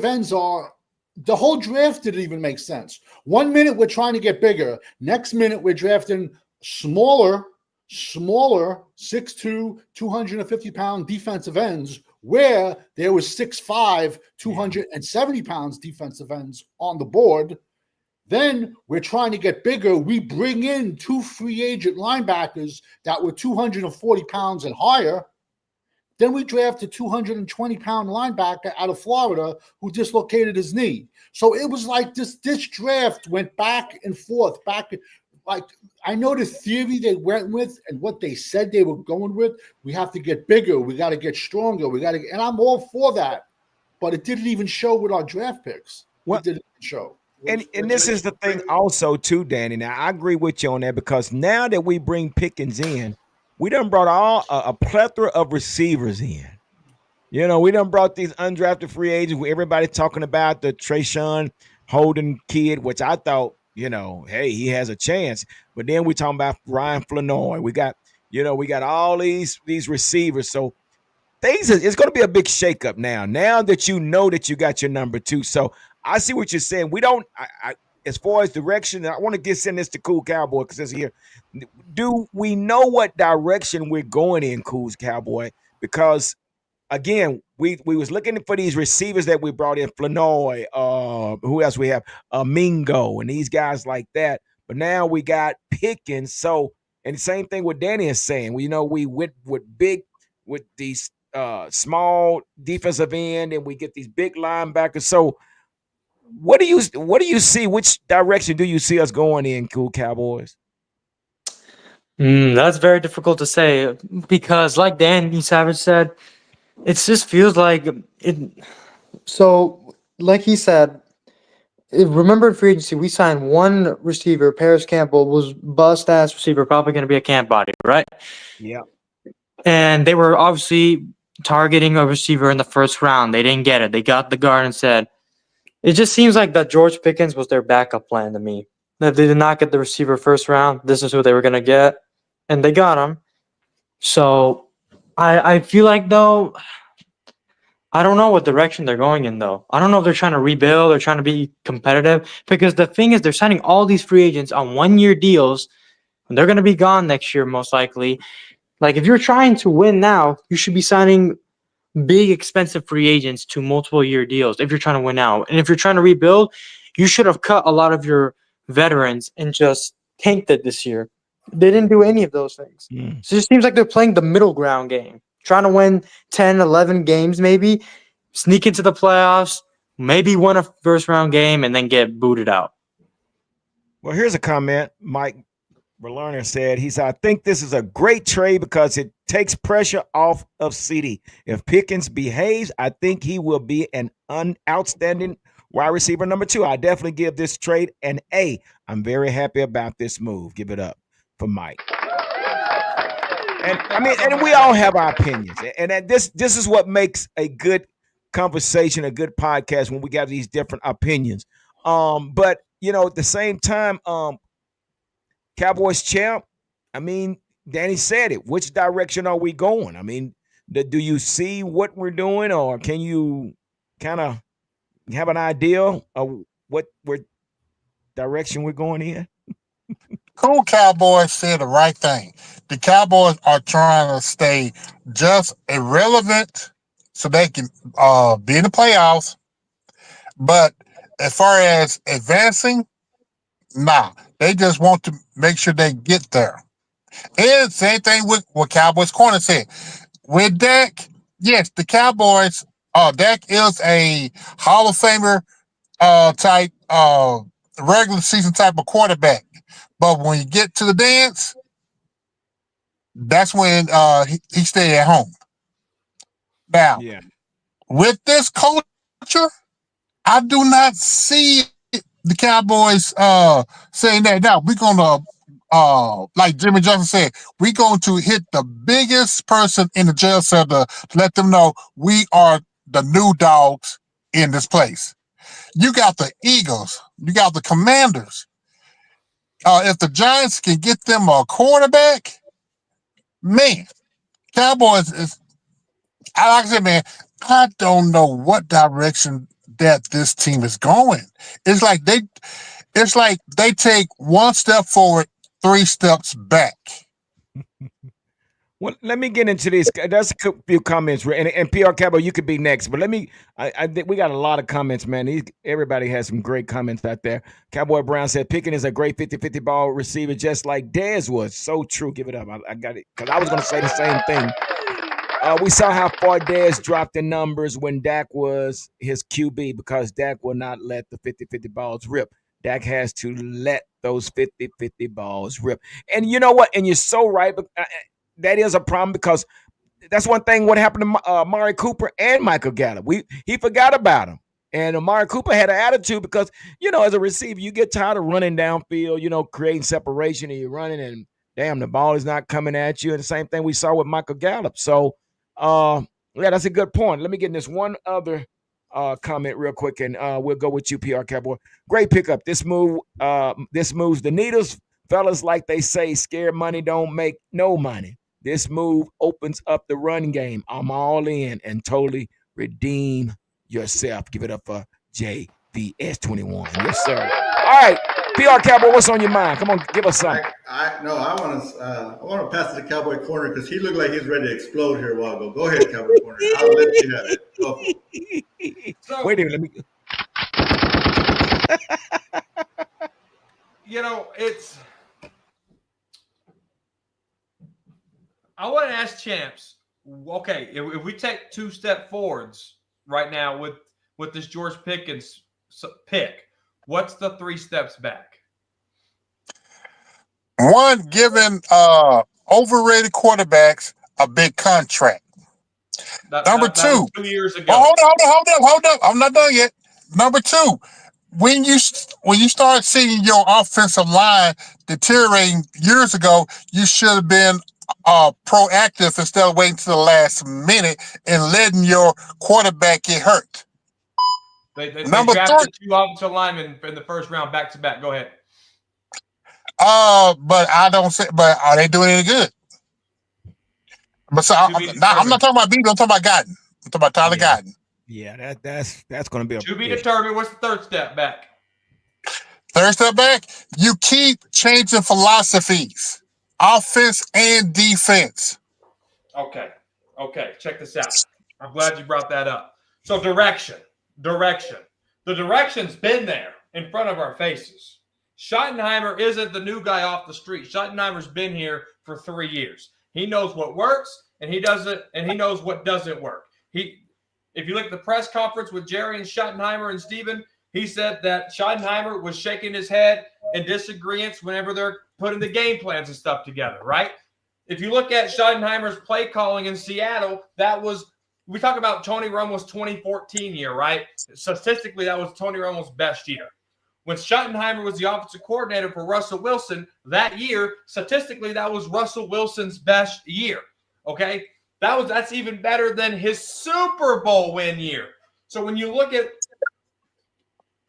ends are the whole draft didn't even make sense. 1 minute we're trying to get bigger. Next minute we're drafting smaller 6'2", 250-pound defensive ends where there was 6'5", 270 pounds defensive ends on the board. Then we're trying to get bigger. We bring in 2 free agent linebackers that were 240 pounds and higher. Then we drafted a 220-pound linebacker out of Florida who dislocated his knee. So it was like this draft went back and forth, like I know the theory they went with and what they said they were going with. We have to get bigger. We got to get stronger. And I'm all for that. But it didn't even show with our draft picks. Well, it didn't show. And this is the thing also too, Danny. Now I agree with you on that because now that we bring Pickens in, we done brought a plethora of receivers in. You know, we done brought these undrafted free agents where everybody talking about the Trayshawn Holden kid, which I thought, you know, hey, he has a chance. But then we talking about Ryan Flanoy. We got all these receivers. So it's going to be a big shakeup now that you know that you got your number 2. So I see what you're saying. We don't, as far as direction, I want to send this to Cool Cowboy because it's here. Do we know what direction we're going in, Cool Cowboy? Because again, we was looking for these receivers that we brought in, Flanoy, who else we have? Mingo, and these guys like that. But now we got Pickens. So, and the same thing what Danny is saying. We went with these small defensive end, and we get these big linebackers. So, what do you see? Which direction do you see us going in, Cool Cowboys? That's very difficult to say because, like Danny Savage said, it just feels like it. So, like he said, remember in free agency, we signed one receiver, Paris Campbell, was bust ass receiver, probably going to be a camp body, right? Yeah. And they were obviously targeting a receiver in the first round. They didn't get it. They got the guard instead. It just seems like that George Pickens was their backup plan to me. That they did not get the receiver first round. This is who they were going to get, and they got him. So I feel like, though, I don't know what direction they're going in, though. I don't know if they're trying to rebuild or trying to be competitive, because the thing is they're signing all these free agents on 1-year deals, and they're going to be gone next year most likely. Like, if you're trying to win now, you should be signing big, expensive free agents to multiple-year deals if you're trying to win out. And if you're trying to rebuild, you should have cut a lot of your veterans and just tanked it this year. They didn't do any of those things. So it just seems like they're playing the middle ground game, trying to win 10, 11 games maybe, sneak into the playoffs, maybe win a first-round game, and then get booted out. Well, here's a comment. Mike Berlerner said, he said, I think this is a great trade because it takes pressure off of CD. If Pickens behaves, I think he will be an outstanding wide receiver number 2. I definitely give this trade an A. I'm very happy about this move. Give it up for Mike. And I mean, and we all have our opinions. And this is what makes a good conversation, a good podcast, when we got these different opinions. But you know, at the same time, Cowboys champ, I mean, Danny said it. Which direction are we going? I mean, do you see what we're doing, or can you kind of have an idea of what direction we're going in? Cool Cowboys said the right thing. The Cowboys are trying to stay just irrelevant so they can be in the playoffs. But as far as advancing, nah. They just want to make sure they get there. And same thing with what Cowboys corner said. With Dak, yes, the Cowboys, Dak is a Hall of Famer type, regular season type of quarterback. But when you get to the dance, that's when he stay at home. Now, with this culture, I do not see the Cowboys saying that. Now, we're going to, like Jimmy Johnson said, we're going to hit the biggest person in the jail cell to let them know we are the new dogs in this place. You got the Eagles. You got the Commanders. if the Giants can get them a quarterback, man, Cowboys is. Like I said, man, I don't know what direction that this team is going. It's like they take one step forward, 3 steps back. Well, let me get into this. There's a few comments, and PR Cabo, you could be next, but let me. I think we got a lot of comments, man. Everybody has some great comments out there. Cowboy Brown said Pickens is a great 50-50 ball receiver, just like Dez was. So true. Give it up. I got it because I was going to say the same thing. We saw how far Dez dropped in numbers when Dak was his QB because Dak will not let the 50-50 balls rip. Dak has to let those 50-50 balls rip. And you know what? And you're so right. But that is a problem because that's one thing. What happened to Amari Cooper and Michael Gallup? He forgot about him. And Amari Cooper had an attitude because, as a receiver, you get tired of running downfield, creating separation, and you're running and, damn, the ball is not coming at you. And the same thing we saw with Michael Gallup. So, yeah, that's a good point. Let me get in this one other comment real quick, and we'll go with you, PR Cowboy. Great pickup. This moves the needles. Fellas, like they say, scared money don't make no money. This move opens up the run game. I'm all in and totally redeem yourself. Give it up for JVS21. Yes, sir. All right, PR Cowboy, what's on your mind? Come on, give us something. I want to pass to the Cowboy corner because he looked like he's ready to explode here a while ago. Go ahead, Cowboy corner. I'll let you have it. Go. So, wait a minute. Let me. It's. I want to ask Champs. Okay, if we take 2 step forwards right now with this George Pickens pick, what's the 3 steps back? One, giving overrated quarterbacks a big contract. Number 2. That was 2 years ago. Hold up. I'm not done yet. Number 2, when you start seeing your offensive line deteriorating years ago, you should have been proactive instead of waiting to the last minute and letting your quarterback get hurt. They drafted 2 offensive linemen in the first round back to back. Go ahead. But are they doing any good? But so I'm not talking about Beaver. I'm talking about Guyton. I'm talking about Tyler Guyton. Yeah, that's going to be to be determined. What's the 3rd step back? 3rd step back, you keep changing philosophies, offense and defense. Okay. Check this out. I'm glad you brought that up. So direction. The direction's been there in front of our faces. Schottenheimer isn't the new guy off the street. Schottenheimer's been here for 3 years. He knows what works and he knows what doesn't work. If you look at the press conference with Jerry and Schottenheimer and Steven, he said that Schottenheimer was shaking his head in disagreements whenever they're putting the game plans and stuff together, right? If you look at Schottenheimer's play calling in Seattle, we talk about Tony Romo's 2014 year, right? Statistically, that was Tony Romo's best year. When Schottenheimer was the offensive coordinator for Russell Wilson that year, statistically, that was Russell Wilson's best year, okay? That's even better than his Super Bowl win year. So when you look at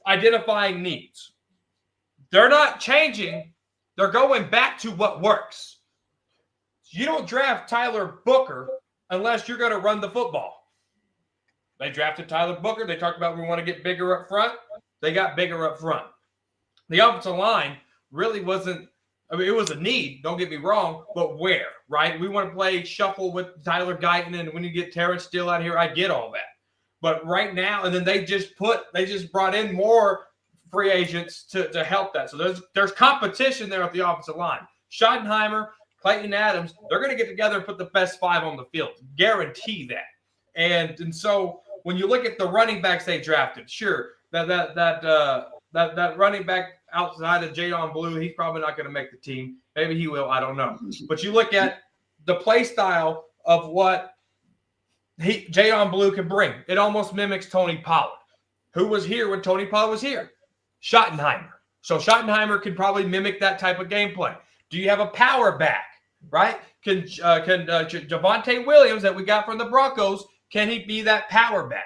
identifying needs, they're not changing. They're going back to what works. You don't draft Tyler Booker unless you're going to run the football. They drafted Tyler Booker. They talked about we want to get bigger up front. They got bigger up front. The offensive line really wasn't – it was a need, don't get me wrong, but where, right? We want to play shuffle with Tyler Guyton, and when you get Terrence Steele out here, I get all that. But right now – and then they just brought in more free agents to help that. So there's competition there at the offensive line. Schottenheimer, Clayton Adams, they're going to get together and put the best 5 on the field. Guarantee that. And so when you look at the running backs they drafted, sure, that running back outside of Jadon Blue, he's probably not going to make the team. Maybe he will. I don't know. But you look at the play style of what Jadon Blue can bring. It almost mimics Tony Pollard, who was here when Tony Pollard was here. Schottenheimer. So Schottenheimer can probably mimic that type of gameplay. Do you have a power back, right? Can Javonte Williams that we got from the Broncos, can he be that power back?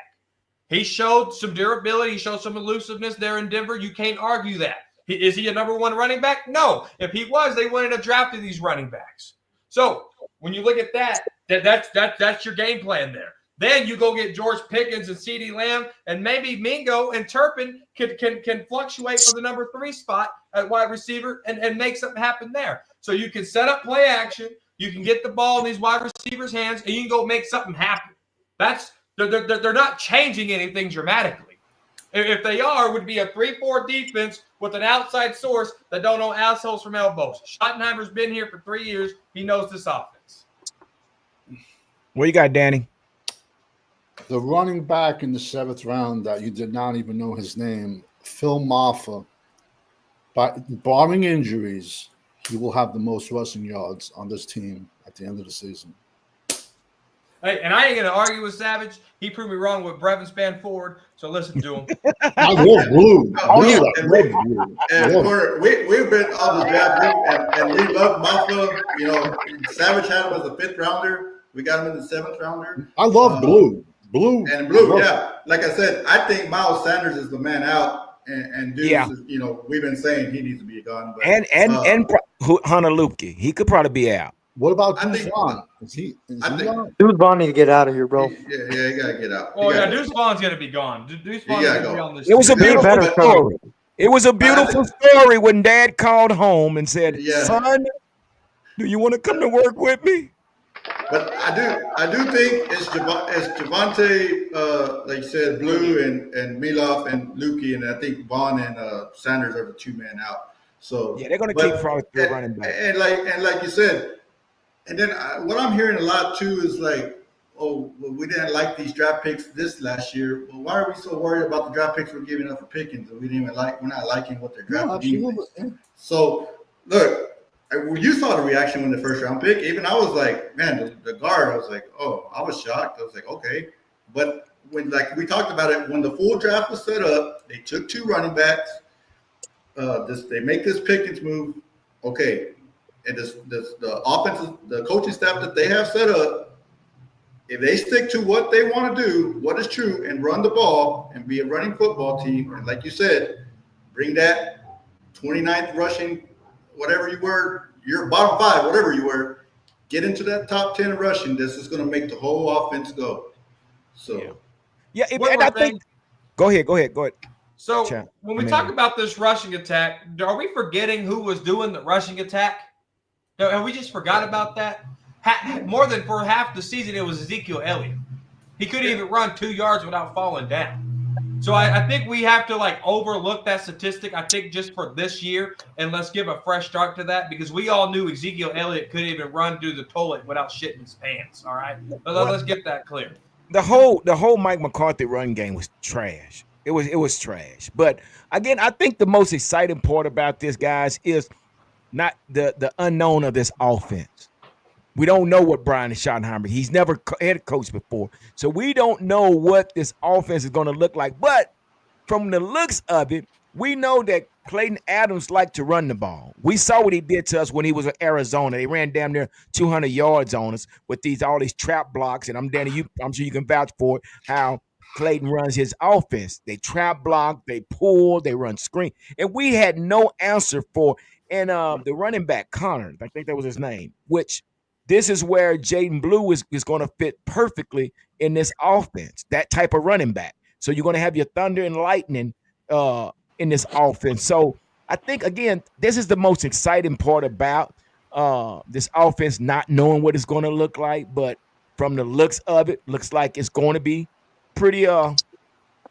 He showed some durability. He showed some elusiveness there in Denver. You can't argue that. Is he a number one running back? No. If he was, they wouldn't have drafted these running backs. So when you look at that's your game plan there. Then you go get George Pickens and CeeDee Lamb, and maybe Mingo and Turpin can fluctuate for the number 3 spot at wide receiver and make something happen there. So you can set up play action, you can get the ball in these wide receivers' hands, and you can go make something happen. They're not changing anything dramatically. If they are, it would be a 3-4 defense with an outside source that don't know assholes from elbows. Schottenheimer's been here for 3 years. He knows this offense. What you got, Danny? The running back in the 7th round that you did not even know his name, Phil Maffa, barring injuries, he will have the most rushing yards on this team at the end of the season. Hey, and I ain't going to argue with Savage. He proved me wrong with Brevin Spann-Ford, so listen to him. I love Blue. We've been on the draft league, and we love Maffa. You know, Savage had him as a 5th rounder. We got him in the 7th rounder. I love Blue. Blue. Yeah. Like I said, I think Miles Sanders is the man out, and Deuce is, you know, we've been saying he needs to be gone. But, and Hunter Lupke, he could probably be out. What about Deuce Vaughn? Is he gone? Deuce Vaughn need to get out of here, bro. Yeah, he got to get out. Oh, yeah, Deuce Vaughn's going to be gone. Deuce Vaughn's going to be on this It was team. a beautiful story. It was a beautiful story when Dad called home and said, "Son, do you want to come to work with me?" But I do think it's Javonte, like you said, Blue and Miloff and Lukey, and I think Vaughn and Sanders are the 2 men out. So yeah, they're going to keep probably running back. And like you said, and then what I'm hearing a lot too is like, oh, well, we didn't like these draft picks this last year. Well, why are we so worried about the draft picks we're giving up for Pickens? We're not liking what they're drafting. No, absolutely. So look. You saw the reaction when the 1st round pick. Even I was like, man, the guard. I was like, oh, I was shocked. I was like, okay. But when we talked about it, when the full draft was set up, they took 2 running backs. They make this Pickens move. Okay, and the offensive, the coaching staff that they have set up, if they stick to what they want to do, what is true, and run the ball and be a running football team, and like you said, bring that 29th rushing. Whatever you were, your bottom 5, whatever you were, get into that top 10 rushing. This is going to make the whole offense go. So, and I think. Go ahead. So when we talk about this rushing attack, are we forgetting who was doing the rushing attack? Have we just forgot about that? More than for half the season, it was Ezekiel Elliott. He couldn't even run 2 yards without falling down. So I think we have to overlook that statistic, I think, just for this year, and let's give a fresh start to that, because we all knew Ezekiel Elliott couldn't even run through the toilet without shitting his pants, all right? Let's get that clear. The whole Mike McCarthy run game was trash. It was trash. But, again, I think the most exciting part about this, guys, is not the unknown of this offense. We don't know what Brian Schottenheimer. He's never head coach before. So we don't know what this offense is going to look like. But from the looks of it, we know that Clayton Adams liked to run the ball. We saw what he did to us when he was in Arizona. They ran damn near 200 yards on us with all these trap blocks. And I'm sure you can vouch for it, how Clayton runs his offense. They trap block, they pull, they run screen. And we had no answer for. And the running back, Connor, I think that was his name, which – this is where Jaden Blue is going to fit perfectly in this offense, that type of running back. So you're going to have your thunder and lightning in this offense. So I think, again, this is the most exciting part about this offense, not knowing what it's going to look like. But from the looks of it, looks like it's going to be pretty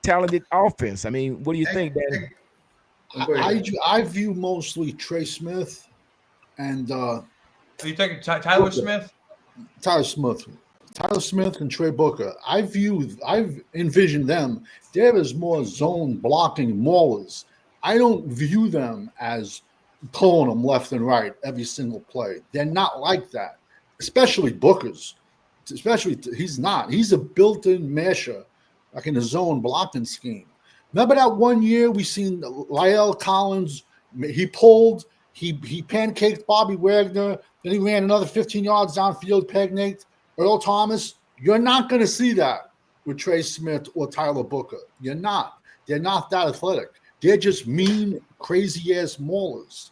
talented offense. I mean, what do you think, Danny? I view mostly Trey Smith and Are you taking Tyler Smith? Tyler Smith and Trey Booker. I've envisioned them. They're as more zone blocking maulers. I don't view them as pulling them left and right every single play. They're not like that, especially Booker's. He's not. He's a built-in masher, like in the zone blocking scheme. Remember that one year we seen Lyle Collins? He pulled. He pancaked Bobby Wagner. Then he ran another 15 yards downfield, peg-naked Earl Thomas. You're not going to see that with Trey Smith or Tyler Booker. You're not. They're not that athletic. They're just mean crazy ass maulers.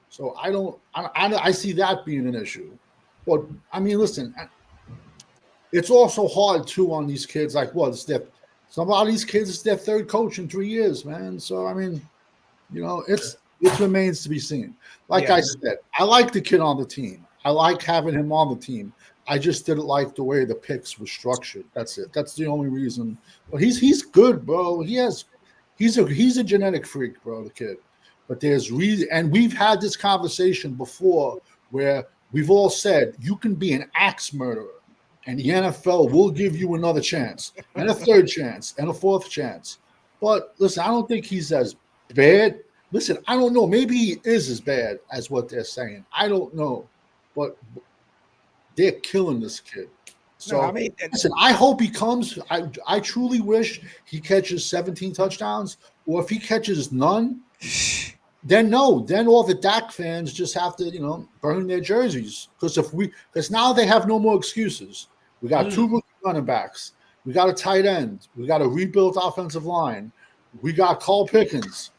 So I see that being an issue. But I mean, listen, it's also hard too on these kids. Like, what? Some of these kids, it's their third coach in 3 years, man. So I mean, it remains to be seen. Like Yeah. I said, I like the kid on the team. I like having him on the team. I just didn't like the way the picks were structured. That's it. That's the only reason. But he's good, bro. He's a genetic freak, bro. The kid. But there's reason, and we've had this conversation before where we've all said you can be an axe murderer, and the NFL will give you another chance, and a third chance, and a fourth chance. But listen, I don't think he's as bad. Listen, I don't know. Maybe he is as bad as what they're saying. I don't know, but they're killing this kid. So No, I mean, listen, I hope he comes. I truly wish he catches 17 touchdowns, or if he catches none, then no. Then all the Dak fans just have to, burn their jerseys because now they have no more excuses. We got two rookie running backs. We got a tight end. We got a rebuilt offensive line. We got George Pickens.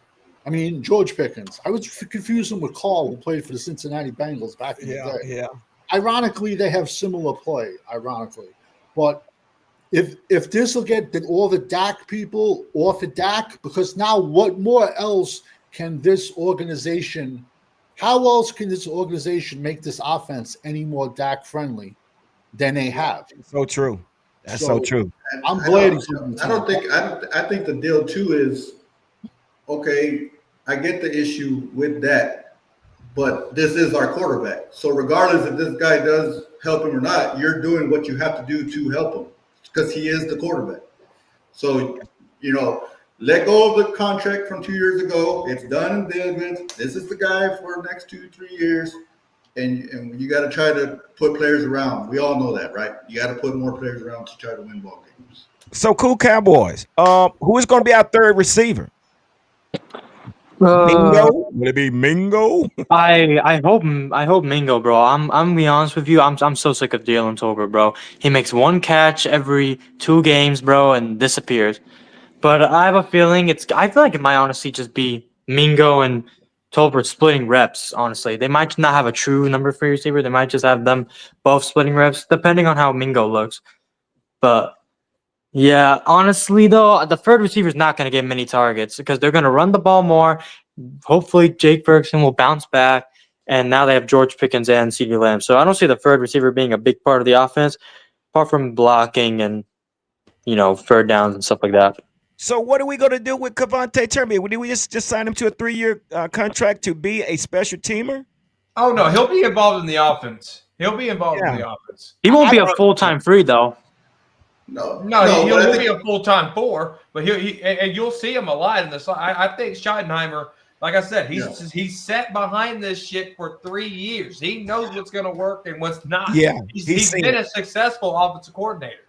I was confused him with Carl, who played for the Cincinnati Bengals back in the day. yeah. Ironically, they have similar play, but if this will get all the Dak people off of Dak, because now what more else can this organization? How else can this organization make this offense any more Dak friendly than they have? So true. That's so true. I'm glad he's. I think the deal too is, okay, I get the issue with that, but this is our quarterback. So regardless if this guy does help him or not, you're doing what you have to do to help him because he is the quarterback. So, let go of the contract from 2 years ago. It's done and dead with. This is the guy for the next 2-3 years. And you got to try to put players around. We all know that, right? You got to put more players around to try to win ball games. So cool, Cowboys. Who is going to be our third receiver? Mingo? Will it be Mingo? I hope Mingo, bro. I'm gonna be honest with you. I'm so sick of Jalen Tolbert, bro. He makes one catch every 2 games, bro, and disappears. But I have a feeling I feel like it might honestly just be Mingo and Tolbert splitting reps. Honestly, they might not have a true number 3 receiver. They might just have them both splitting reps, depending on how Mingo looks. But yeah, honestly though, the third receiver is not going to get many targets because they're going to run the ball more. Hopefully, Jake Ferguson will bounce back, and now they have George Pickens and CeeDee Lamb. So I don't see the third receiver being a big part of the offense, apart from blocking and third downs and stuff like that. So what are we going to do with Cavante Turner? Did we just sign him to a 3-year contract to be a special teamer? Oh no, he'll be involved in the offense. He'll be involved in the offense. He won't be a full-time 3 though. No, he'll be a full-time 4, but and you'll see him a lot in this. I think Schottenheimer, like I said, he's sat behind this shit for 3 years. He knows what's going to work and what's not. Yeah, he's been a successful offensive coordinator.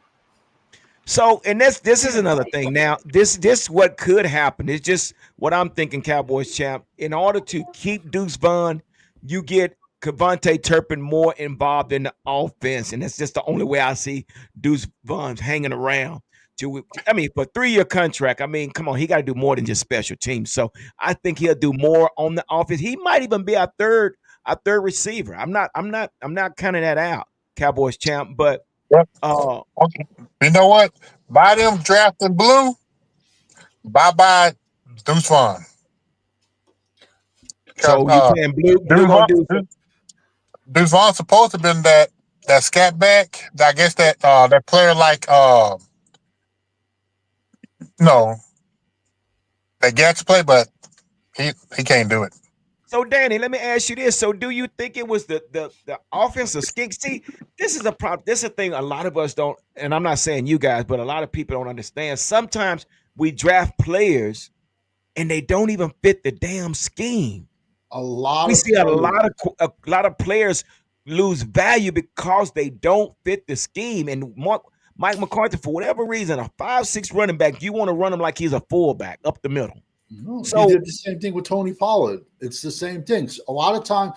So, and this is another thing. Now, this what could happen. It's just what I'm thinking, Cowboys champ. In order to keep Deuce Vaughn, you get Cavante Turpin more involved in the offense, and that's just the only way I see Deuce Vaughn hanging around. For a 3-year contract, come on, he got to do more than just special teams. So I think he'll do more on the offense. He might even be our third receiver. I'm not counting that out, Cowboys champ. But okay. You know what? By them drafting Blue, bye Deuce Vaughn. So you saying Blue gonna do? Deuce Vaughn's supposed to have been that scat back. I guess that player like that gets play, but he can't do it. So Danny, let me ask you this. So do you think it was the offensive scheme? See, this is a problem. This is a thing a lot of us don't, and I'm not saying you guys, but a lot of people don't understand. Sometimes we draft players and they don't even fit the damn scheme. We see a lot of players lose value because they don't fit the scheme. And Mike McCarthy, for whatever reason, a 5'6" running back, you want to run him like he's a fullback up the middle. No, he did the same thing with Tony Pollard. It's the same thing. A lot of times,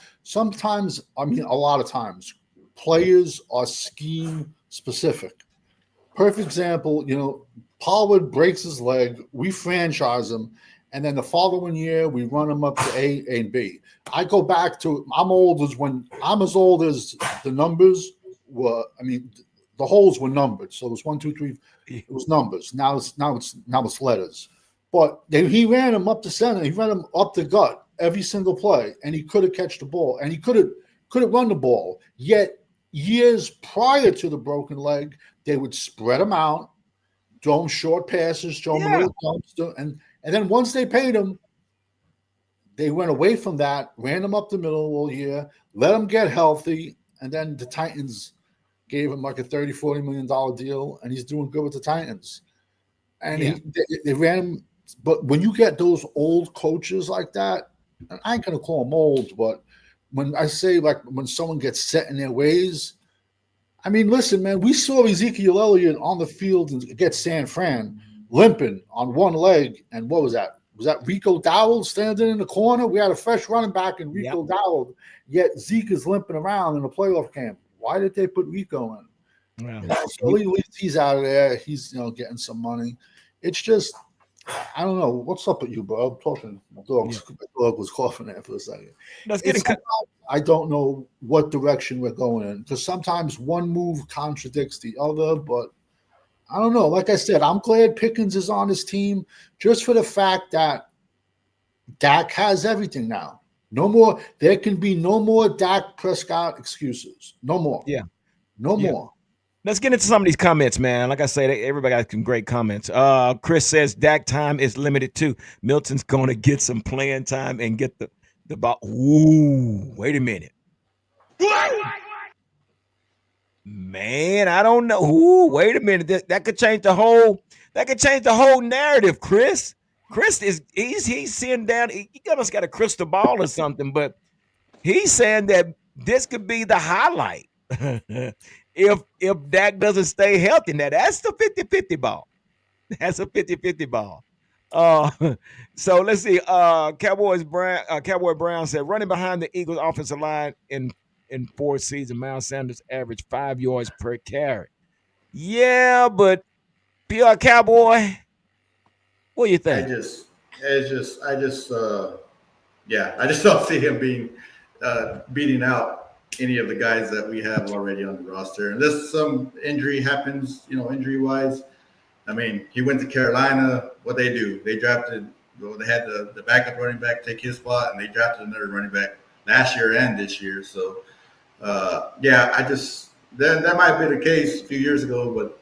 players are scheme specific. Perfect example, Pollard breaks his leg, we franchise him, and then the following year we run them up to A and B. I go back to I'm as old as the numbers were. I mean, the holes were numbered, so it was 1, 2, 3. It was numbers. Now it's letters. But he ran him up the center. He ran him up the gut every single play, and he could have catch the ball, and he could have run the ball. Yet years prior to the broken leg, they would spread him out, throw him short passes, throw him little dumps, and then once they paid him, they went away from that, ran him up the middle all year, let him get healthy, and then the Titans gave him like a $30-40 million deal, and he's doing good with the Titans. And they ran him. But when you get those old coaches like that, and I ain't gonna call them old, but when I say like when someone gets set in their ways, I mean, listen, man, we saw Ezekiel Elliott on the field and get San Fran limping on one leg, and what was that? Was that Rico Dowell standing in the corner? We had a fresh running back in Rico Dowell, yet Zeke is limping around in the playoff camp. Why did they put Rico in? Well, So at least he's out of there. He's getting some money. It's just, I don't know. What's up with you, bro? I'm talking. My dog was coughing there for a second. I don't know what direction we're going in, because sometimes one move contradicts the other, but I don't know. Like I said, I'm glad Pickens is on his team just for the fact that Dak has everything now. No more. There can be no more Dak Prescott excuses. No more. Yeah. No more. Let's get into some of these comments, man. Like I said, everybody got some great comments. Chris says Dak time is limited too. Milton's going to get some playing time and get the ball. Ooh, wait a minute. Man, I don't know. Ooh, wait a minute. That could change the whole. That could change the whole narrative, Chris. Chris he's seeing down. He almost got a crystal ball or something, but he's saying that this could be the highlight. If Dak doesn't stay healthy. Now that's the 50-50 ball. That's a 50-50 ball. So let's see. Cowboy Brown said running behind the Eagles offensive line in 4 seasons, Miles Sanders averaged 5 yards per carry. Yeah, but PR Cowboy, what do you think? I just don't see him beating out any of the guys that we have already on the roster. Unless some injury happens, injury wise. I mean, he went to Carolina. What they do? They drafted. They had the backup running back take his spot, and they drafted another running back last year and this year. So, that might have been the case a few years ago, but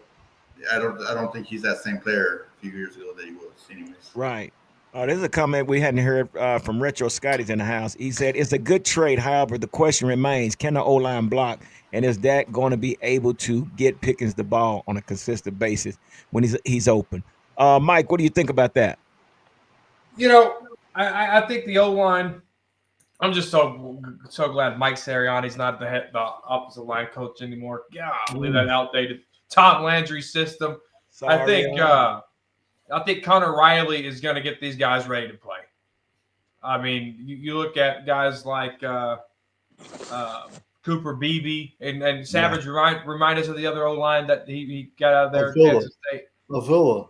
I don't think he's that same player a few years ago that he was, anyways. Right. This is a comment we hadn't heard from Retro Scotty's in the house. He said, it's a good trade. However, the question remains, can the O-line block? And is Dak going to be able to get Pickens the ball on a consistent basis when he's open? Mike, what do you think about that? I think the O-line, I'm just so glad Mike Sirianni's not the opposite line coach anymore. Golly, that outdated Tom Landry system. Sorry, I think Connor Riley is going to get these guys ready to play. I mean, you look at guys like Cooper Beebe and Savage. Remind us of the other O-line that he got out of there. Kansas State. Avila.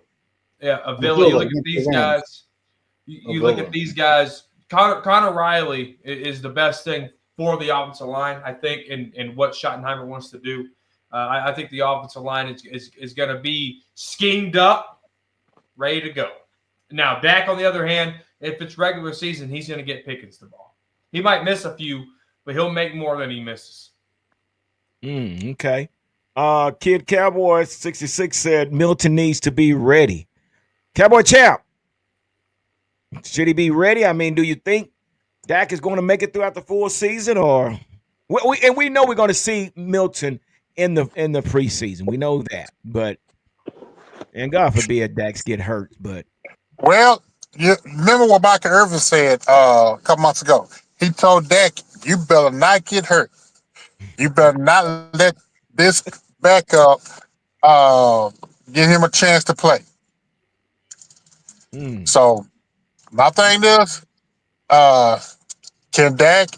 Yeah, Avila. You look at these guys. You look at these guys. Connor Riley is the best thing for the offensive line, I think, in what Schottenheimer wants to do. I think the offensive line is going to be schemed up, ready to go. Now, Dak, on the other hand, if it's regular season, he's going to get Pickens the ball. He might miss a few, but he'll make more than he misses. Okay. Kid Cowboy 66 said Milton needs to be ready. Cowboy Champ, should he be ready? I mean, do you think Dak is going to make it throughout the full season, or we know we're going to see Milton in the preseason. We know that, but and God forbid Dax get hurt. But you remember what Michael Irvin said a couple months ago? He told Dak, "You better not get hurt. You better not let this backup give him a chance to play." So my thing is, can Dak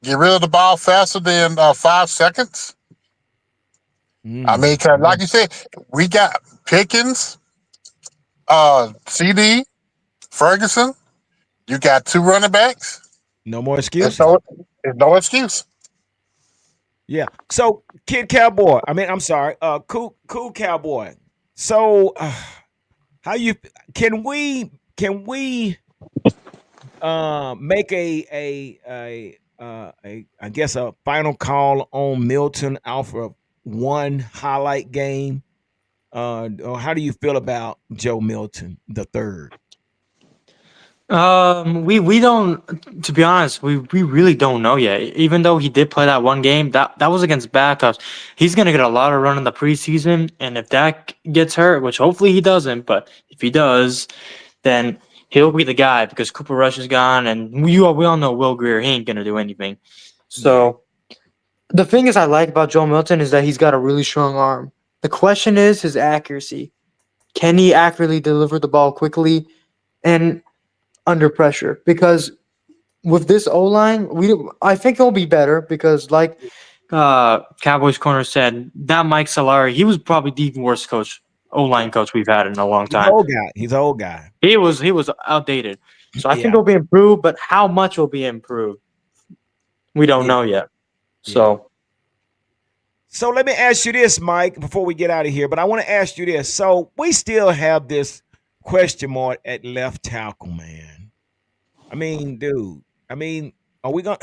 get rid of the ball faster than 5 seconds? I mean, cause like you said, we got Pickens, CD, Ferguson, you got 2 running backs. No more There's excuses. no, there's no excuse. Yeah. So, Kid Cowboy. I mean, I'm sorry. Cool Cowboy. So, how you can we make a I guess a final call on Milton off of one highlight game? Or how do you feel about Joe Milton the third? We don't. To be honest, we really don't know yet. Even though he did play that one game, that was against backups. He's gonna get a lot of run in the preseason, and if that gets hurt, which hopefully he doesn't, but if he does, then he'll be the guy because Cooper Rush is gone, and we all know Will Greer. He ain't gonna do anything. Yeah. So the thing is, I like about Joe Milton is that he's got a really strong arm. The question is his accuracy. Can he accurately deliver the ball quickly and under pressure? Because with this O line, I think it'll be better because, like Cowboys corner said, that Mike Solari, he was probably the worst O line coach we've had in a long He's an time. old guy. He's an old guy. He was outdated. So I think Yeah. it'll be improved, but how much will be improved? We don't Yeah. know yet. Yeah. So So let me ask you this, Mike, before we get out of here. But I want to ask you this. So we still have this question mark at left tackle, man. I mean, dude. I mean, are we going?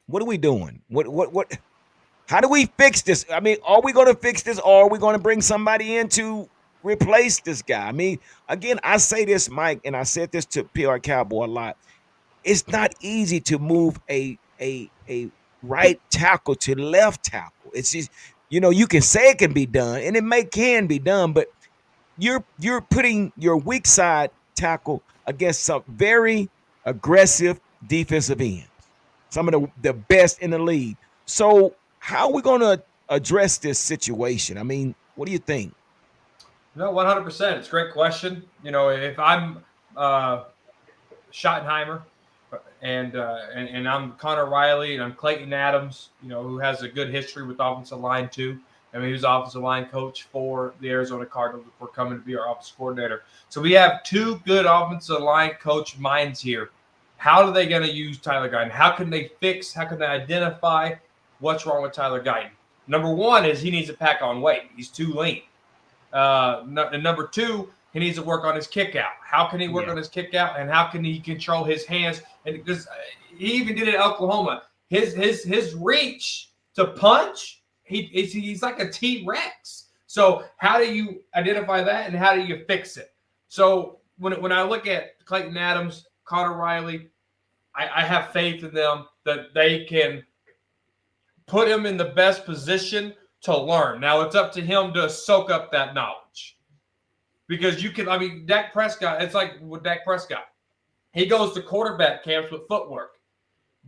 What are we doing? What? How do we fix this? I mean, are we going to fix this, or are we going to bring somebody in to replace this guy? I mean, again, I say this, Mike, and I said this to PR Cowboy a lot. It's not easy to move a right tackle to left tackle. It's just, you can say it can be done, and can be done, but you're putting your weak side tackle against some very aggressive defensive ends, some of the best in the league. So how are we going to address this situation? I mean, what do you think? No, 100%. It's a great question. If I'm Schottenheimer and I'm Connor Riley and I'm Clayton Adams, who has a good history with offensive line too. I mean, he was offensive line coach for the Arizona Cardinals before coming to be our offensive coordinator. So we have 2 good offensive line coach minds here. How are they going to use Tyler Guyton? How can they identify what's wrong with Tyler Guyton? Number 1 is he needs to pack on weight. He's too lean. And number 2, he needs to work on his kick out. How can he work on his kick out, and how can he control his hands? And because he even did it in Oklahoma, his reach to punch, he's like a T-Rex. So how do you identify that, and how do you fix it? So when I look at Clayton Adams, Connor Riley, I have faith in them that they can put him in the best position to learn. Now it's up to him to soak up that knowledge. Because Dak Prescott, it's like with Dak Prescott. He goes to quarterback camps with footwork.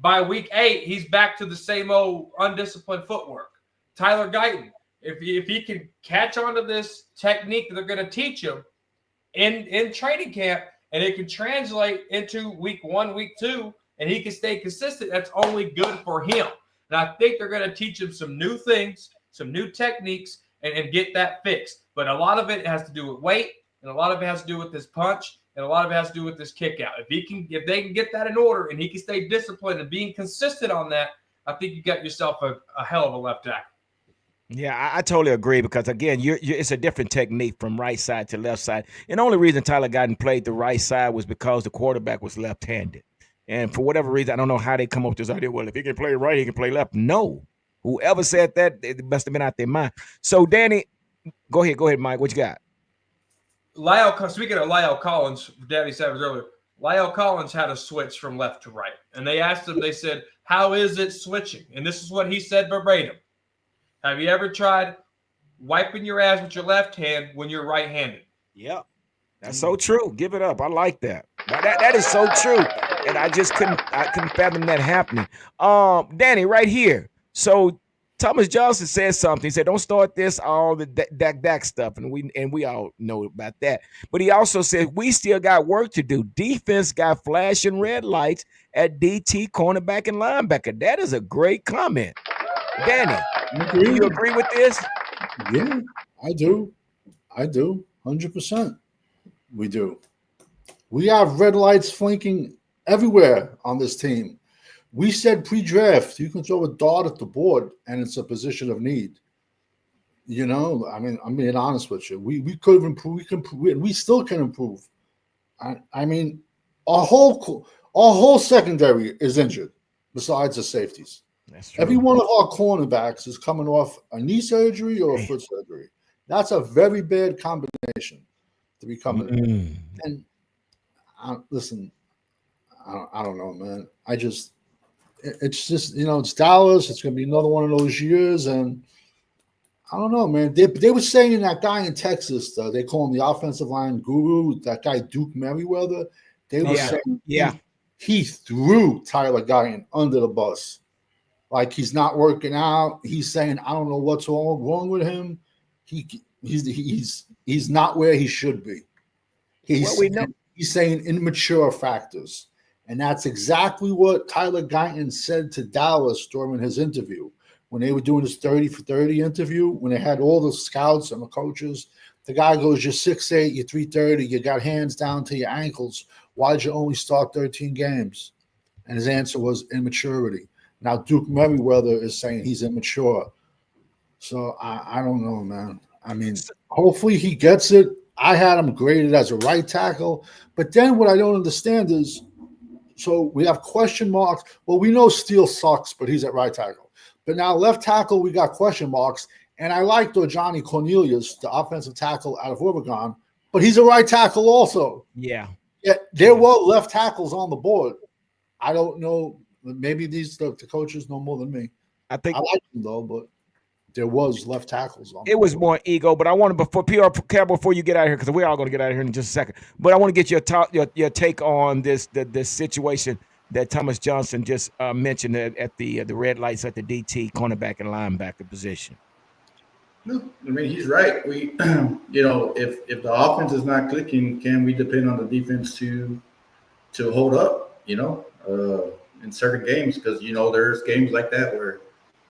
By week 8, he's back to the same old undisciplined footwork. Tyler Guyton, if he can catch on to this technique that they're going to teach him in training camp, and it can translate into week 1, week 2, and he can stay consistent, that's only good for him. And I think they're going to teach him some new things, some new techniques, and get that fixed. But a lot of it has to do with weight, and a lot of it has to do with this punch, and a lot of it has to do with this kick out. If they can get that in order, and he can stay disciplined and being consistent on that, I think you got yourself a hell of a left tackle. Yeah, I totally agree because again, it's a different technique from right side to left side. And the only reason Tyler Guyton played the right side was because the quarterback was left-handed. And for whatever reason, I don't know how they come up with this idea. Well, if he can play right, he can play left. No, whoever said that, it must have been out their mind. So, Danny, go ahead, Mike. What you got? Speaking of Lyle Collins, Daddy said earlier, Lyle Collins had a switch from left to right. And they asked him, they said, how is it switching? And this is what he said verbatim. Have you ever tried wiping your ass with your left hand when you're right-handed? Yeah, that's so true. Give it up. I like that. That is so true. And I couldn't fathom that happening. Danny, right here. So Thomas Johnson said something. He said, "Don't start this all the Dak stuff," and we all know about that. But he also said we still got work to do. Defense got flashing red lights at DT, cornerback, and linebacker. That is a great comment, Danny. Do you agree with this? Yeah, I do. 100%. We do. We have red lights flanking everywhere on this team. We said pre-draft you can throw a dart at the board and it's a position of need. You know, I mean, I'm being honest with you. We could have improved. We still can improve. I mean, our whole secondary is injured. Besides the safeties, That's true. every one of our cornerbacks is coming off a knee surgery or a foot surgery. That's a very bad combination to be coming. Mm. And listen, I don't know, man. It's just it's Dallas. It's going to be another one of those years, and I don't know, man. They were saying that guy in Texas, they call him the offensive line guru, that guy Duke Merriweather. They were saying he threw Tyler Guyton under the bus. Like he's not working out. He's saying, I don't know what's wrong with him. He's not where he should be. He's saying immature factors. And that's exactly what Tyler Guyton said to Dallas during his interview. When they were doing his 30 for 30 interview, when they had all the scouts and the coaches, the guy goes, you're 6'8", you're 330, you got hands down to your ankles. Why'd you only start 13 games? And his answer was immaturity. Now Duke Merriweather is saying he's immature. So I don't know, man. I mean, hopefully he gets it. I had him graded as a right tackle. But then what I don't understand is, so we have question marks. Well, we know Steele sucks, but he's at right tackle. But now left tackle, we got question marks. And I like Johnny Cornelius, the offensive tackle out of Oregon, but he's a right tackle also. Yeah. There were left tackles on the board. I don't know. Maybe the coaches know more than me. I think I like them though, but there was left tackles on. It was more ego, but I wanted before you get out of here, because we're all going to get out of here in just a second. But I want to get your take on this situation that Thomas Johnson just mentioned at the red lights at the DT, cornerback and linebacker position. No, I mean he's right. We, if the offense is not clicking, can we depend on the defense to hold up? In certain games, because there's games like that where